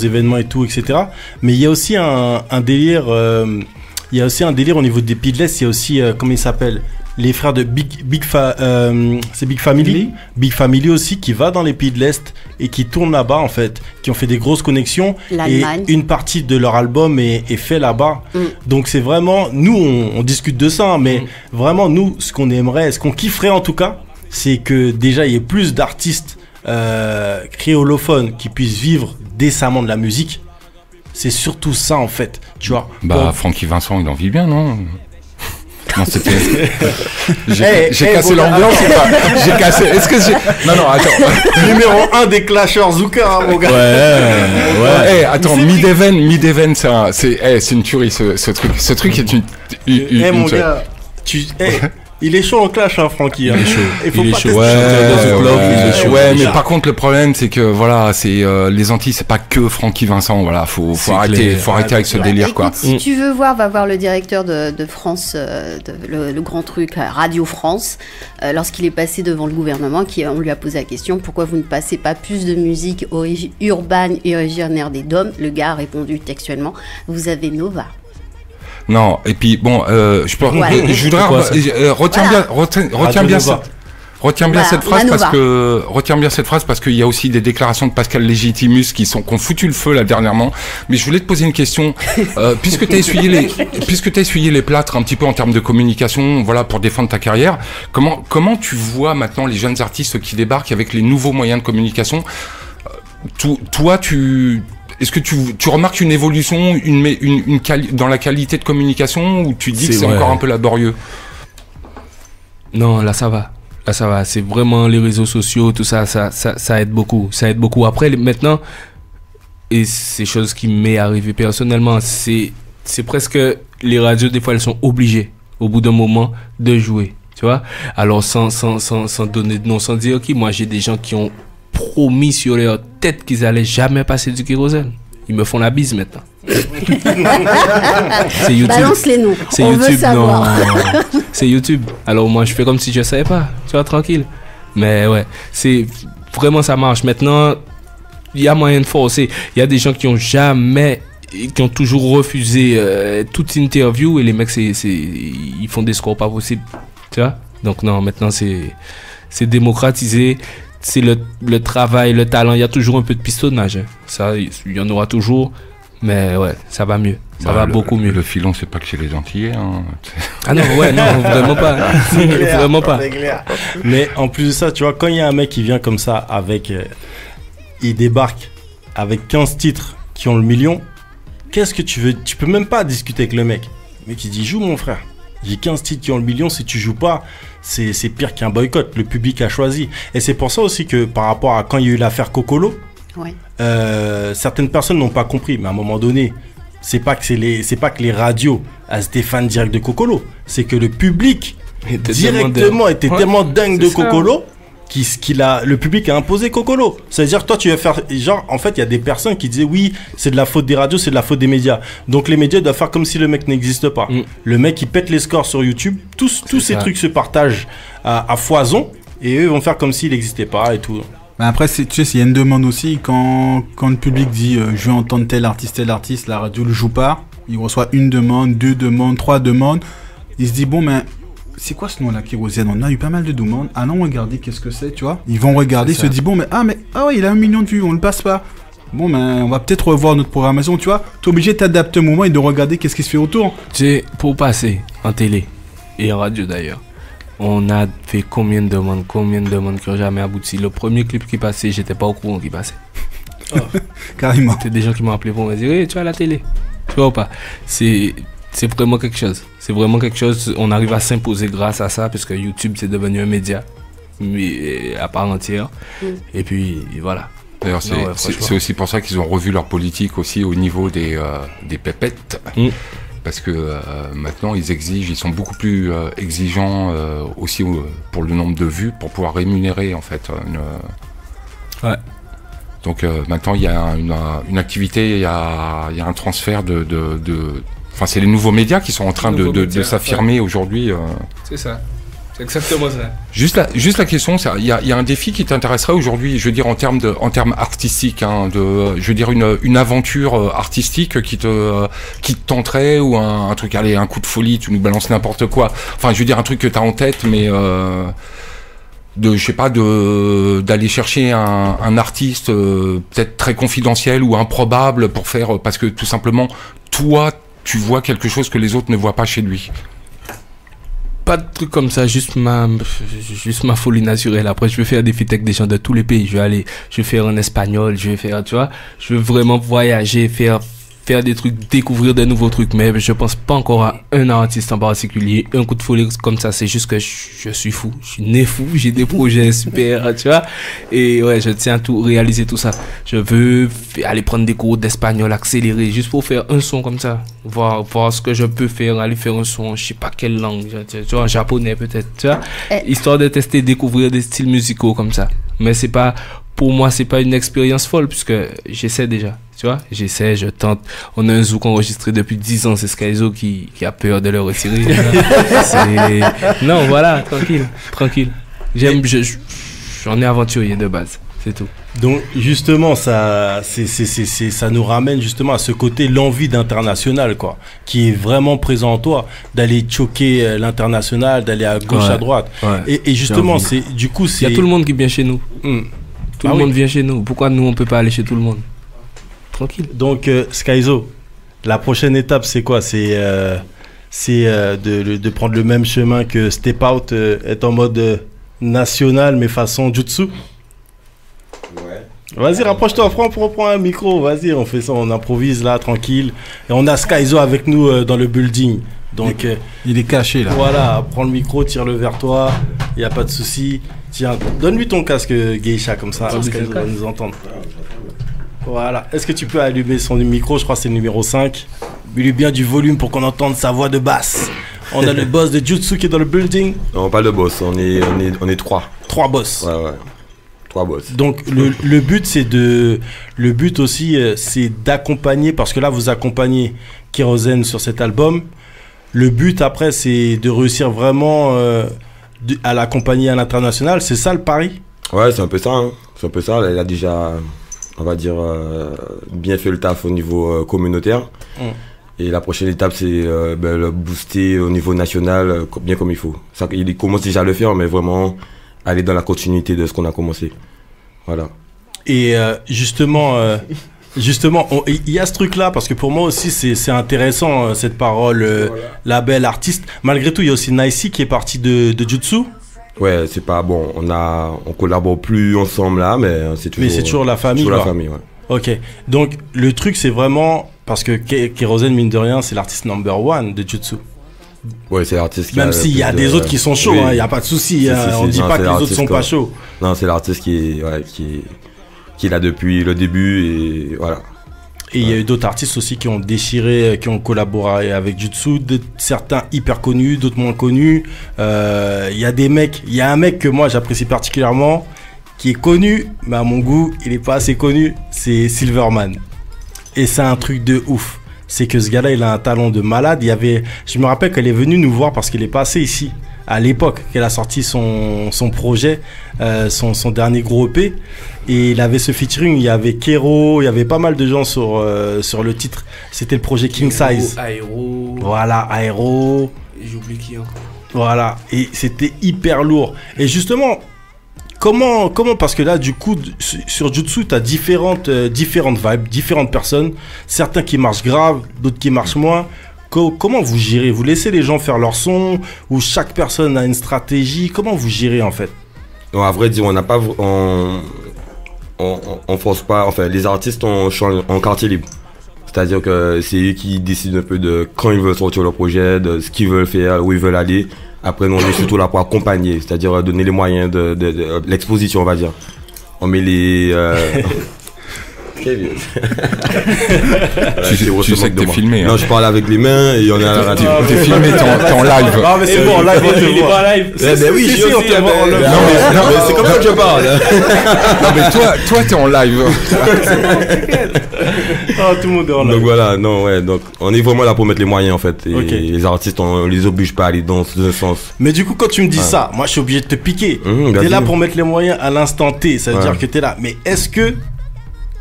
[SPEAKER 1] événements et tout, etc. Mais il y a aussi un délire, il y a aussi un délire au niveau des Pidless, il y a aussi, comment ils s'appellent, les frères de c'est Big Family. Big Family aussi, qui va dans les pays de l'Est et qui tournent là-bas, en fait, qui ont fait des grosses connexions. Et
[SPEAKER 8] L'Allemagne.
[SPEAKER 1] une partie de leur album est fait là-bas. Donc c'est vraiment, nous, on discute de ça, hein, mais vraiment, nous, ce qu'on aimerait, ce qu'on kifferait en tout cas, c'est que déjà, il y ait plus d'artistes créolophones qui puissent vivre décemment de la musique. C'est surtout ça, en fait, tu vois.
[SPEAKER 7] Bah,
[SPEAKER 1] Donc,
[SPEAKER 7] Francky Vincent, il en vit bien, non? Non, c'était.
[SPEAKER 1] Hey,
[SPEAKER 7] J'ai
[SPEAKER 1] hey,
[SPEAKER 7] cassé
[SPEAKER 1] bon,
[SPEAKER 7] l'ambiance ou pas? J'ai cassé. Est-ce que j'ai. Non, attends.
[SPEAKER 1] numéro 1 des clasheurs Zucker, hein, mon gars.
[SPEAKER 7] Ouais. Hey, attends, Mid-Even, c'est une tuerie, ce truc. Ce truc est une
[SPEAKER 1] Mon
[SPEAKER 7] tuerie.
[SPEAKER 1] gars, il est chaud en clash, hein, Francky. Hein.
[SPEAKER 3] Il est chaud.
[SPEAKER 1] Il faut
[SPEAKER 3] Il est
[SPEAKER 1] pas
[SPEAKER 3] chaud.
[SPEAKER 1] tester.
[SPEAKER 7] Ouais, mais par contre, le problème, c'est que voilà, c'est les Antilles, c'est pas que Francky Vincent. Voilà, faut arrêter, avec ce délire, quoi.
[SPEAKER 8] Écoute, si tu veux voir, va voir le directeur de France, le grand truc, Radio France, lorsqu'il est passé devant le gouvernement, on lui a posé la question, pourquoi vous ne passez pas plus de musique urbaine et originaire des DOM? Le gars a répondu textuellement, vous avez Nova.
[SPEAKER 7] Non, et puis bon, je voudrais retiens bien cette phrase parce qu'il y a aussi des déclarations de Pascal Légitimus qui ont foutu le feu là dernièrement. Mais je voulais te poser une question, puisque t'as essuyé les plâtres un petit peu en termes de communication, voilà, pour défendre ta carrière. Comment tu vois maintenant les jeunes artistes qui débarquent avec les nouveaux moyens de communication? Toi, est-ce que tu remarques une évolution dans la qualité de communication ou tu dis que c'est encore un peu laborieux?
[SPEAKER 3] Non, là ça va. C'est vraiment les réseaux sociaux, tout ça, ça aide beaucoup. Ça aide beaucoup. Après, maintenant, et c'est chose qui m'est arrivé personnellement, c'est presque les radios, des fois, elles sont obligées, au bout d'un moment, de jouer. Tu vois? Alors, sans donner de nom, sans dire, ok, moi, j'ai des gens qui ont promis sur leur tête qu'ils allaient jamais passer du kérosène. Ils me font la bise maintenant. C'est YouTube.
[SPEAKER 8] Balance les noms.
[SPEAKER 3] C'est
[SPEAKER 8] On
[SPEAKER 3] YouTube,
[SPEAKER 8] veut savoir.
[SPEAKER 3] non. C'est YouTube. Alors moi, je fais comme si je savais pas. Tu vois, tranquille. Mais ouais, c'est vraiment ça marche. Maintenant, il y a moyen de forcer. Il y a des gens qui ont toujours refusé toute interview et les mecs, ils font des scores pas possibles. Tu vois. Donc non, maintenant c'est démocratisé. C'est le travail, le talent. Il y a toujours un peu de pistonnage. Hein. Ça, il y en aura toujours. Mais ouais, ça va mieux. Ça va beaucoup mieux.
[SPEAKER 7] Le filon, c'est pas que chez les Antillais. Hein.
[SPEAKER 3] Ah non, ouais, non, vraiment pas. Vraiment pas.
[SPEAKER 1] Mais en plus de ça, tu vois, quand il y a un mec qui vient comme ça, il débarque avec 15 titres qui ont le million, qu'est-ce que tu veux? Tu peux même pas discuter avec le mec. Le mec, il dit, joue mon frère. J'ai 15 titres qui ont le million, si tu joues pas, c'est pire qu'un boycott. Le public a choisi. Et c'est pour ça aussi que par rapport à quand il y a eu l'affaire Cocolo,
[SPEAKER 8] Ouais.
[SPEAKER 1] certaines personnes n'ont pas compris. Mais à un moment donné, c'est pas que les radios étaient fans direct de Cocolo. C'est que le public directement était tellement dingue de Cocolo le public a imposé Cocolo. C'est-à-dire que toi, tu vas faire... Genre, en fait, il y a des personnes qui disaient, oui, c'est de la faute des radios, c'est de la faute des médias. Donc, les médias doivent faire comme si le mec n'existe pas. Le mec, il pète les scores sur YouTube. Tous ces trucs se partagent à foison. Et eux, ils vont faire comme s'il n'existait pas et tout.
[SPEAKER 2] Mais après, tu sais, il y a une demande aussi. Quand le public dit je veux entendre tel artiste, la radio le joue pas. Il reçoit une demande, 2 demandes, 3 demandes. Il se dit, bon, mais... c'est quoi ce nom-là, Kérosène? On a eu pas mal de demandes. Ah non, regardez, qu'est-ce que c'est, tu vois? Ils vont regarder, se disent, bon, mais ouais, il a 1 million de vues, on le passe pas. Bon, on va peut-être revoir notre programmation, tu vois? T'es obligé de t'adapter au moment et de regarder qu'est-ce qui se fait autour.
[SPEAKER 3] Tu sais, pour passer en télé et en radio d'ailleurs, on a fait combien de demandes qui n'ont jamais abouti. Le premier clip qui passait, j'étais pas au courant qu'il passait.
[SPEAKER 2] Carrément.
[SPEAKER 3] C'est des gens qui m'ont appelé pour me dire, hey, tu vois la télé? Tu vois ou pas? C'est vraiment quelque chose. C'est vraiment quelque chose. On arrive à s'imposer grâce à ça, parce que YouTube, c'est devenu un média à part entière. Et puis, voilà.
[SPEAKER 7] D'ailleurs, c'est aussi pour ça qu'ils ont revu leur politique aussi au niveau des pépettes. Parce que maintenant, ils sont beaucoup plus exigeants aussi pour le nombre de vues, pour pouvoir rémunérer, en fait.
[SPEAKER 3] Ouais.
[SPEAKER 7] Donc maintenant, il y a une activité, il y a un transfert Enfin, c'est les nouveaux médias qui sont en train de s'affirmer aujourd'hui.
[SPEAKER 3] C'est ça. C'est exactement ça.
[SPEAKER 7] Juste la question, il y a un défi qui t'intéresserait aujourd'hui, je veux dire en termes artistiques, hein, je veux dire une aventure artistique qui te tenterait, ou un truc, allez, un coup de folie, tu nous balances n'importe quoi. Enfin, je veux dire un truc que t'as en tête, mais je sais pas, d'aller chercher un artiste peut-être très confidentiel ou improbable pour faire, parce que tout simplement, toi, tu vois quelque chose que les autres ne voient pas chez lui.
[SPEAKER 3] Pas de truc comme ça, juste ma folie naturelle. Après, je vais faire des feats avec des gens de tous les pays. Je vais faire en espagnol, je vais faire, tu vois, je veux vraiment voyager, faire des trucs, découvrir de nouveaux trucs, mais je pense pas encore à un artiste en particulier, un coup de folie comme ça. C'est juste que je suis fou, je suis né fou, j'ai des projets super, tu vois, et ouais, je tiens à tout réaliser tout ça. Je veux aller prendre des cours d'espagnol accéléré juste pour faire un son comme ça, voir ce que je peux faire, aller faire un son, je sais pas quelle langue, tu vois, japonais peut-être, tu vois, histoire de tester, découvrir des styles musicaux comme ça. Mais c'est pas, pour moi, c'est pas une expérience folle, puisque j'essaie déjà. Tu vois, j'essaie, je tente. On a un zouk enregistré depuis 10 ans, c'est Skyzo qui a peur de le retirer. Non, voilà, tranquille. J'en ai aventurier de base, c'est tout.
[SPEAKER 1] Donc justement, ça nous ramène justement à ce côté, l'envie d'international, quoi, qui est vraiment présent en toi, d'aller choquer l'international, d'aller à gauche, à droite. Ouais. Et justement, il y
[SPEAKER 3] a tout le monde qui vient chez nous. Tout le monde vient chez nous. Pourquoi nous, on peut pas aller chez tout le monde? Tranquille.
[SPEAKER 1] Donc, Skyzo, la prochaine étape, c'est quoi? C'est de prendre le même chemin que Step Out, est en mode national, mais façon jutsu? Ouais. Vas-y, rapproche-toi, prends un micro, vas-y, on fait ça, on improvise là, tranquille. Et on a Skyzo avec nous dans le building. Donc,
[SPEAKER 2] il est caché là.
[SPEAKER 1] Voilà, prends le micro, tire-le vers toi, il n'y a pas de souci. Tiens, donne-lui ton casque, Geisha, comme ça, Skyzo va nous entendre. Voilà. Est-ce que tu peux allumer son micro? Je crois que c'est le numéro 5. Mets-lui bien du volume pour qu'on entende sa voix de basse. On a le boss de Jutsu qui est dans le building.
[SPEAKER 9] Non, pas le boss, on est 3.
[SPEAKER 1] 3 boss.
[SPEAKER 9] Ouais. 3 boss.
[SPEAKER 1] Donc le but aussi, c'est d'accompagner, parce que là vous accompagnez Kérosène sur cet album. Le but après, c'est de réussir vraiment à l'accompagner à l'international. C'est ça le pari? Ouais,
[SPEAKER 9] c'est un peu ça. Hein. C'est un peu ça. Elle a déjà, on va dire, bien fait le taf au niveau communautaire. Et la prochaine étape, c'est le booster au niveau national, bien comme il faut. Ça, il commence déjà à le faire, mais vraiment aller dans la continuité de ce qu'on a commencé. Voilà.
[SPEAKER 1] Et justement, il y a ce truc-là, parce que pour moi aussi, c'est intéressant, cette parole, label, artiste. Malgré tout, il y a aussi Nicey qui est parti de Jutsu.
[SPEAKER 9] Ouais, c'est pas bon, on collabore plus ensemble là, mais c'est
[SPEAKER 1] toujours la famille.
[SPEAKER 9] Toujours la famille, ouais.
[SPEAKER 1] Ok, donc le truc c'est vraiment, parce que Kérosène, mine de rien, c'est l'artiste number 1 de Jutsu.
[SPEAKER 9] Ouais, c'est l'artiste qui
[SPEAKER 1] même s'il y a des autres qui sont chauds, il n'y a pas de souci, on dit pas que les autres sont pas chauds.
[SPEAKER 9] Non, c'est l'artiste qui est là depuis le début, et voilà.
[SPEAKER 1] Et il y a eu d'autres artistes aussi qui ont déchiré, qui ont collaboré avec Jutsu, certains hyper connus, d'autres moins connus. Il y a un mec que moi j'apprécie particulièrement, qui est connu, mais à mon goût, il est pas assez connu, c'est Silverman. Et c'est un truc de ouf. C'est que ce gars-là, il a un talent de malade. Je me rappelle qu'elle est venue nous voir parce qu'il est passé ici, à l'époque qu'elle a sorti son projet, son dernier gros EP. Et il avait ce featuring, il y avait Kero, il y avait pas mal de gens sur le titre. C'était le projet King Size.
[SPEAKER 3] Aéro.
[SPEAKER 1] Voilà, Aéro.
[SPEAKER 3] Et j'oublie qui encore.
[SPEAKER 1] Voilà, et c'était hyper lourd. Et justement, comment parce que là, du coup, sur Jutsu, tu as différentes vibes, différentes personnes. Certains qui marchent grave, d'autres qui marchent moins. Comment vous gérez? Vous laissez les gens faire leur son, ou chaque personne a une stratégie? Comment vous gérez en fait?
[SPEAKER 9] Non, à vrai dire, on force pas, enfin les artistes on change en quartier libre. C'est-à-dire que c'est eux qui décident un peu de quand ils veulent sortir leur projet, de ce qu'ils veulent faire, où ils veulent aller. Après nous on est surtout là pour accompagner, c'est-à-dire donner les moyens de l'exposition, on va dire. On met Kevin.
[SPEAKER 7] Tu sais que t'es filmé.
[SPEAKER 9] Non, je parle avec les mains et on est à la radio.
[SPEAKER 7] T'es filmé, t'es en live.
[SPEAKER 1] Non, mais c'est bon, live,
[SPEAKER 3] Il est pas en live.
[SPEAKER 9] Ben oui, je suis aussi. Non, mais c'est comme ça que je parle.
[SPEAKER 7] Non, mais toi, t'es en live.
[SPEAKER 1] Oh, tout le monde est en live.
[SPEAKER 9] Donc voilà, non, ouais, donc on est vraiment là pour mettre les moyens en fait. Et
[SPEAKER 1] Ok.
[SPEAKER 9] les artistes, on les oblige pas à aller dans ce sens.
[SPEAKER 1] Mais du coup, quand tu me dis ça, moi je suis obligé de te piquer.
[SPEAKER 9] Bien
[SPEAKER 1] T'es là
[SPEAKER 9] sûr.
[SPEAKER 1] pour mettre les moyens à l'instant T, ça veut
[SPEAKER 9] Ouais.
[SPEAKER 1] dire que t'es là. Mais est-ce que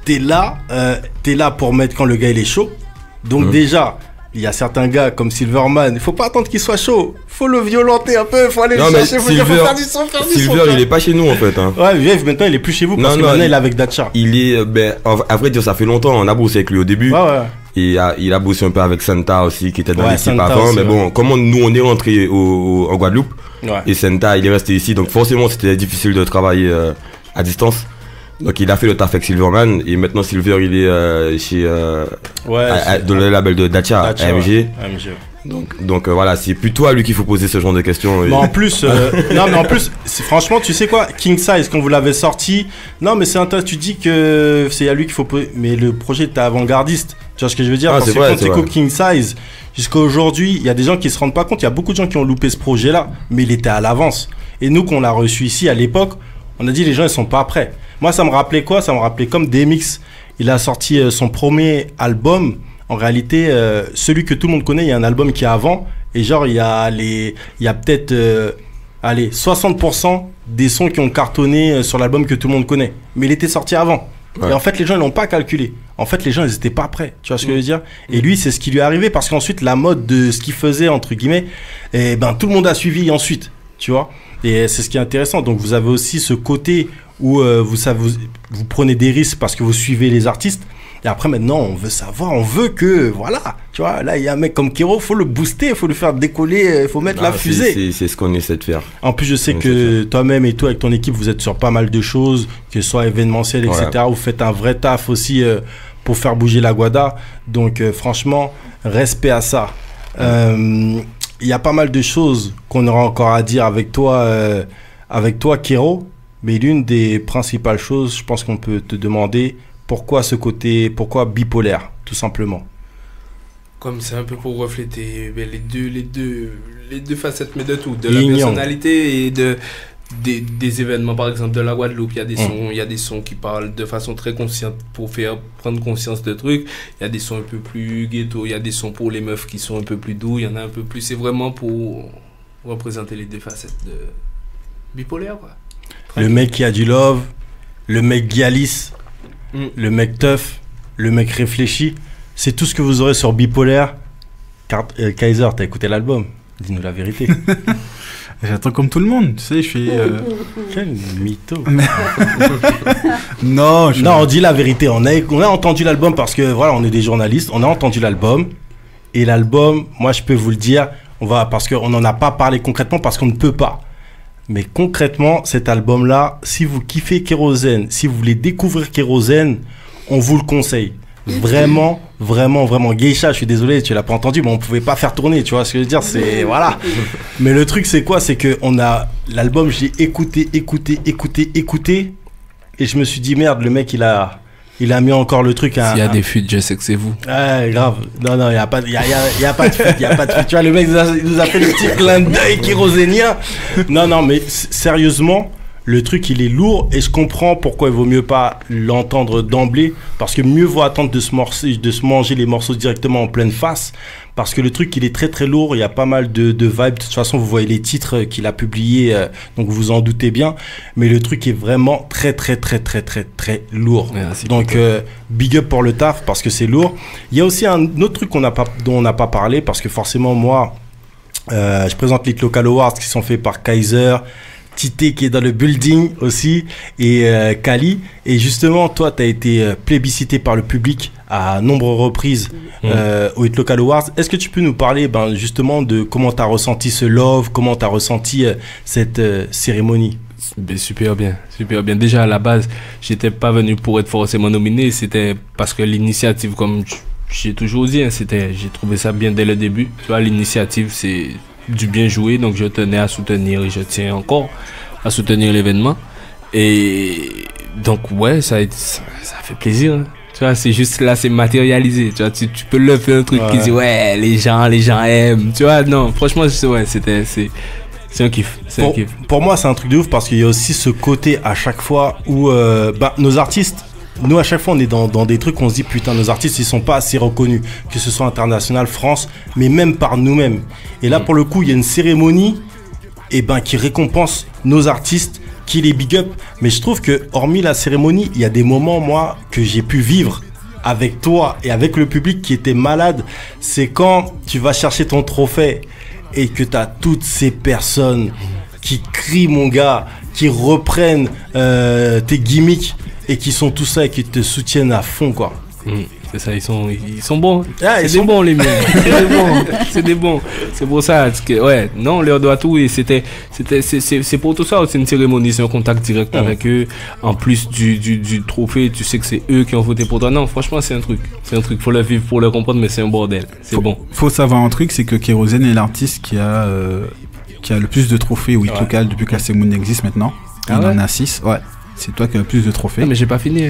[SPEAKER 1] t'es là pour mettre quand le gars il est chaud? Donc déjà, il y a certains gars comme Silverman, il faut pas attendre qu'il soit chaud, faut le violenter un peu, faut aller
[SPEAKER 9] Non,
[SPEAKER 1] le
[SPEAKER 9] mais
[SPEAKER 1] chercher, faut dire, faut faire du son,
[SPEAKER 9] Silver, il est pas chez nous en fait. Hein.
[SPEAKER 1] Ouais, Viev, maintenant il est plus chez vous parce
[SPEAKER 9] Non,
[SPEAKER 1] que
[SPEAKER 9] non,
[SPEAKER 1] maintenant il est avec Dacha.
[SPEAKER 9] Il est, ben, à vrai dire, ça fait longtemps, on a bossé avec lui au début.
[SPEAKER 1] Ouais, ouais.
[SPEAKER 9] Et il a bossé un peu avec Santa aussi, qui était dans
[SPEAKER 1] Ouais,
[SPEAKER 9] l'équipe
[SPEAKER 1] Santa
[SPEAKER 9] avant.
[SPEAKER 1] aussi,
[SPEAKER 9] Mais
[SPEAKER 1] ouais.
[SPEAKER 9] bon, comment nous on est rentré en Guadeloupe,
[SPEAKER 1] Ouais.
[SPEAKER 9] et Santa il est resté ici, donc forcément c'était difficile de travailler à distance. Donc il a fait le taf avec Silverman, et maintenant Silver il est chez
[SPEAKER 1] Ouais,
[SPEAKER 9] dans le label de Dacha,
[SPEAKER 1] Dacha,
[SPEAKER 9] AMG.
[SPEAKER 1] ouais. AMG.
[SPEAKER 9] Donc voilà, c'est plutôt à lui qu'il faut poser ce genre de questions.
[SPEAKER 1] Mais en plus, non, mais en plus, franchement, tu sais quoi, King Size, quand vous l'avez sorti, non, mais c'est intéressant, tu dis que c'est à lui qu'il faut poser, mais le projet était avant-gardiste. Tu vois ce que je veux dire?
[SPEAKER 9] Ah,
[SPEAKER 1] Parce
[SPEAKER 9] c'est
[SPEAKER 1] que
[SPEAKER 9] vrai,
[SPEAKER 1] quand
[SPEAKER 9] c'est
[SPEAKER 1] tu
[SPEAKER 9] vrai.
[SPEAKER 1] écoutes King Size, jusqu'à aujourd'hui, il y a des gens qui se rendent pas compte, il y a beaucoup de gens qui ont loupé ce projet-là, mais il était à l'avance. Et nous, qu'on l'a reçu ici à l'époque, on a dit les gens, ils sont pas prêts. Moi, ça me rappelait quoi? Ça me rappelait comme DMX. Il a sorti son premier album. En réalité, celui que tout le monde connaît, il y a un album qui est avant. Et genre, il y a peut-être, 60% des sons qui ont cartonné sur l'album que tout le monde connaît. Mais il était sorti avant.
[SPEAKER 9] Ouais.
[SPEAKER 1] Et en fait, les gens, ils l'ont pas calculé. En fait, les gens, ils étaient pas prêts. Tu vois ce que je veux dire? Et lui, c'est ce qui lui est arrivé parce qu'ensuite, la mode de ce qu'il faisait, entre guillemets, eh ben, tout le monde a suivi ensuite. Tu vois? Et c'est ce qui est intéressant. Donc, vous avez aussi ce côté où vous prenez des risques parce que vous suivez les artistes. Et après, maintenant, on veut savoir, on veut que, voilà, tu vois, là, il y a un mec comme Kero, faut le booster, faut le faire décoller, faut mettre la fusée.
[SPEAKER 9] C'est ce qu'on essaie de faire.
[SPEAKER 1] En plus, je sais que toi-même et toi, avec ton équipe, vous êtes sur pas mal de choses, que ce soit événementiel, etc.
[SPEAKER 9] Ouais.
[SPEAKER 1] Vous faites un vrai taf aussi pour faire bouger la Guada. Donc, franchement, respect à ça. Il y a pas mal de choses qu'on aura encore à dire avec toi, Kero. Mais l'une des principales choses, je pense qu'on peut te demander, pourquoi pourquoi bipolaire, tout simplement?
[SPEAKER 3] Comme c'est un peu pour refléter les deux facettes, mais de tout, de la
[SPEAKER 1] Yin-yang.
[SPEAKER 3] personnalité et des événements, par exemple de la Guadeloupe. Il y a des sons qui parlent de façon très consciente pour faire prendre conscience de trucs. Il y a des sons un peu plus ghetto, il y a des sons pour les meufs qui sont un peu plus doux, il y en a un peu plus. C'est vraiment pour représenter les deux facettes de bipolaire, quoi.
[SPEAKER 1] Le mec qui a du love, le mec Gialis, le mec tough, le mec réfléchi, c'est tout ce que vous aurez sur Bipolaire. Kaiser, t'as écouté l'album? Dis-nous la vérité.
[SPEAKER 2] J'attends comme tout le monde, tu sais, je fais...
[SPEAKER 1] Quel mytho.
[SPEAKER 2] Non,
[SPEAKER 1] on dit la vérité. On a entendu l'album parce que, voilà, on est des journalistes. On a entendu l'album. Et l'album, moi, je peux vous le dire, parce qu'on n'en a pas parlé concrètement parce qu'on ne peut pas. Mais concrètement, cet album-là, si vous kiffez Kérosène, si vous voulez découvrir Kérosène, on vous le conseille. Vraiment, vraiment, vraiment. Geisha, je suis désolé, tu l'as pas entendu, mais on pouvait pas faire tourner, tu vois ce que je veux dire, c'est... Voilà. Mais le truc, c'est quoi? C'est que l'album, j'ai écouté, et je me suis dit, merde, le mec, il a mis encore le truc...
[SPEAKER 3] S'il y a des fuites, je sais que c'est vous.
[SPEAKER 1] Ouais, grave. Non, il y a pas de fuite, Tu vois, le mec, il nous a fait le petit clin d'œil kérosénien. Non, mais sérieusement, le truc, il est lourd et je comprends pourquoi il vaut mieux pas l'entendre d'emblée. Parce que mieux vaut attendre de se manger les morceaux directement en pleine face. Parce que le truc, il est très très lourd. Il y a pas mal de vibes. De toute façon, vous voyez les titres qu'il a publiés. Donc vous en doutez bien. Mais le truc est vraiment très très très très très très lourd.
[SPEAKER 3] Merci.
[SPEAKER 1] Donc big up pour le taf parce que c'est lourd. Il y a aussi un autre truc dont on n'a pas parlé. Parce que forcément, moi, je présente les Local Awards qui sont faits par Kaiser, Tité qui est dans le building aussi, et Kali. Et justement, toi, tu as été plébiscité par le public à nombreuses reprises au Hit Local Awards. Est-ce que tu peux nous parler justement de comment tu as ressenti ce love, comment tu as ressenti cette cérémonie?
[SPEAKER 3] Super bien. Déjà, à la base, j'étais pas venu pour être forcément nominé. C'était parce que l'initiative, comme j'ai toujours dit, j'ai trouvé ça bien dès le début. Tu vois, l'initiative, c'est du bien joué, donc je tenais à soutenir et je tiens encore à soutenir l'événement. Et donc, ouais, ça fait plaisir. Hein. Tu vois, c'est juste là, c'est matérialisé. Tu vois, tu peux le faire un truc qui dit ouais, les gens aiment. Tu vois, non, franchement, c'est un kiff.
[SPEAKER 1] Pour moi, c'est un truc de ouf parce qu'il y a aussi ce côté à chaque fois où nos artistes, nous à chaque fois on est dans des trucs où on se dit putain, nos artistes ils sont pas assez reconnus, que ce soit international, France, mais même par nous-mêmes. Et là pour le coup, il y a une cérémonie qui récompense nos artistes, qui les big up. Mais je trouve que hormis la cérémonie, il y a des moments moi que j'ai pu vivre avec toi et avec le public qui était malade. C'est quand tu vas chercher ton trophée et que tu as toutes ces personnes qui crient mon gars, qui reprennent tes gimmicks et qui sont tout ça et qui te soutiennent à fond quoi.
[SPEAKER 3] C'est ça, ils sont bons.
[SPEAKER 1] Ah,
[SPEAKER 3] c'est des bons les miens. C'est des bons. C'est pour ça que on leur doit tout et c'est pour tout ça. C'est une cérémonie, c'est un contact direct avec eux. En plus du trophée, tu sais que c'est eux qui ont voté pour toi. Non, franchement, c'est un truc. Faut le vivre pour le comprendre, mais c'est un bordel. C'est bon.
[SPEAKER 2] Faut savoir un truc, c'est que Kérosène est l'artiste qui a le plus de trophées au local depuis que la cérémonie existe maintenant. Il en a 6. Ouais. C'est toi qui as le plus de trophées.
[SPEAKER 3] Non, mais j'ai pas fini.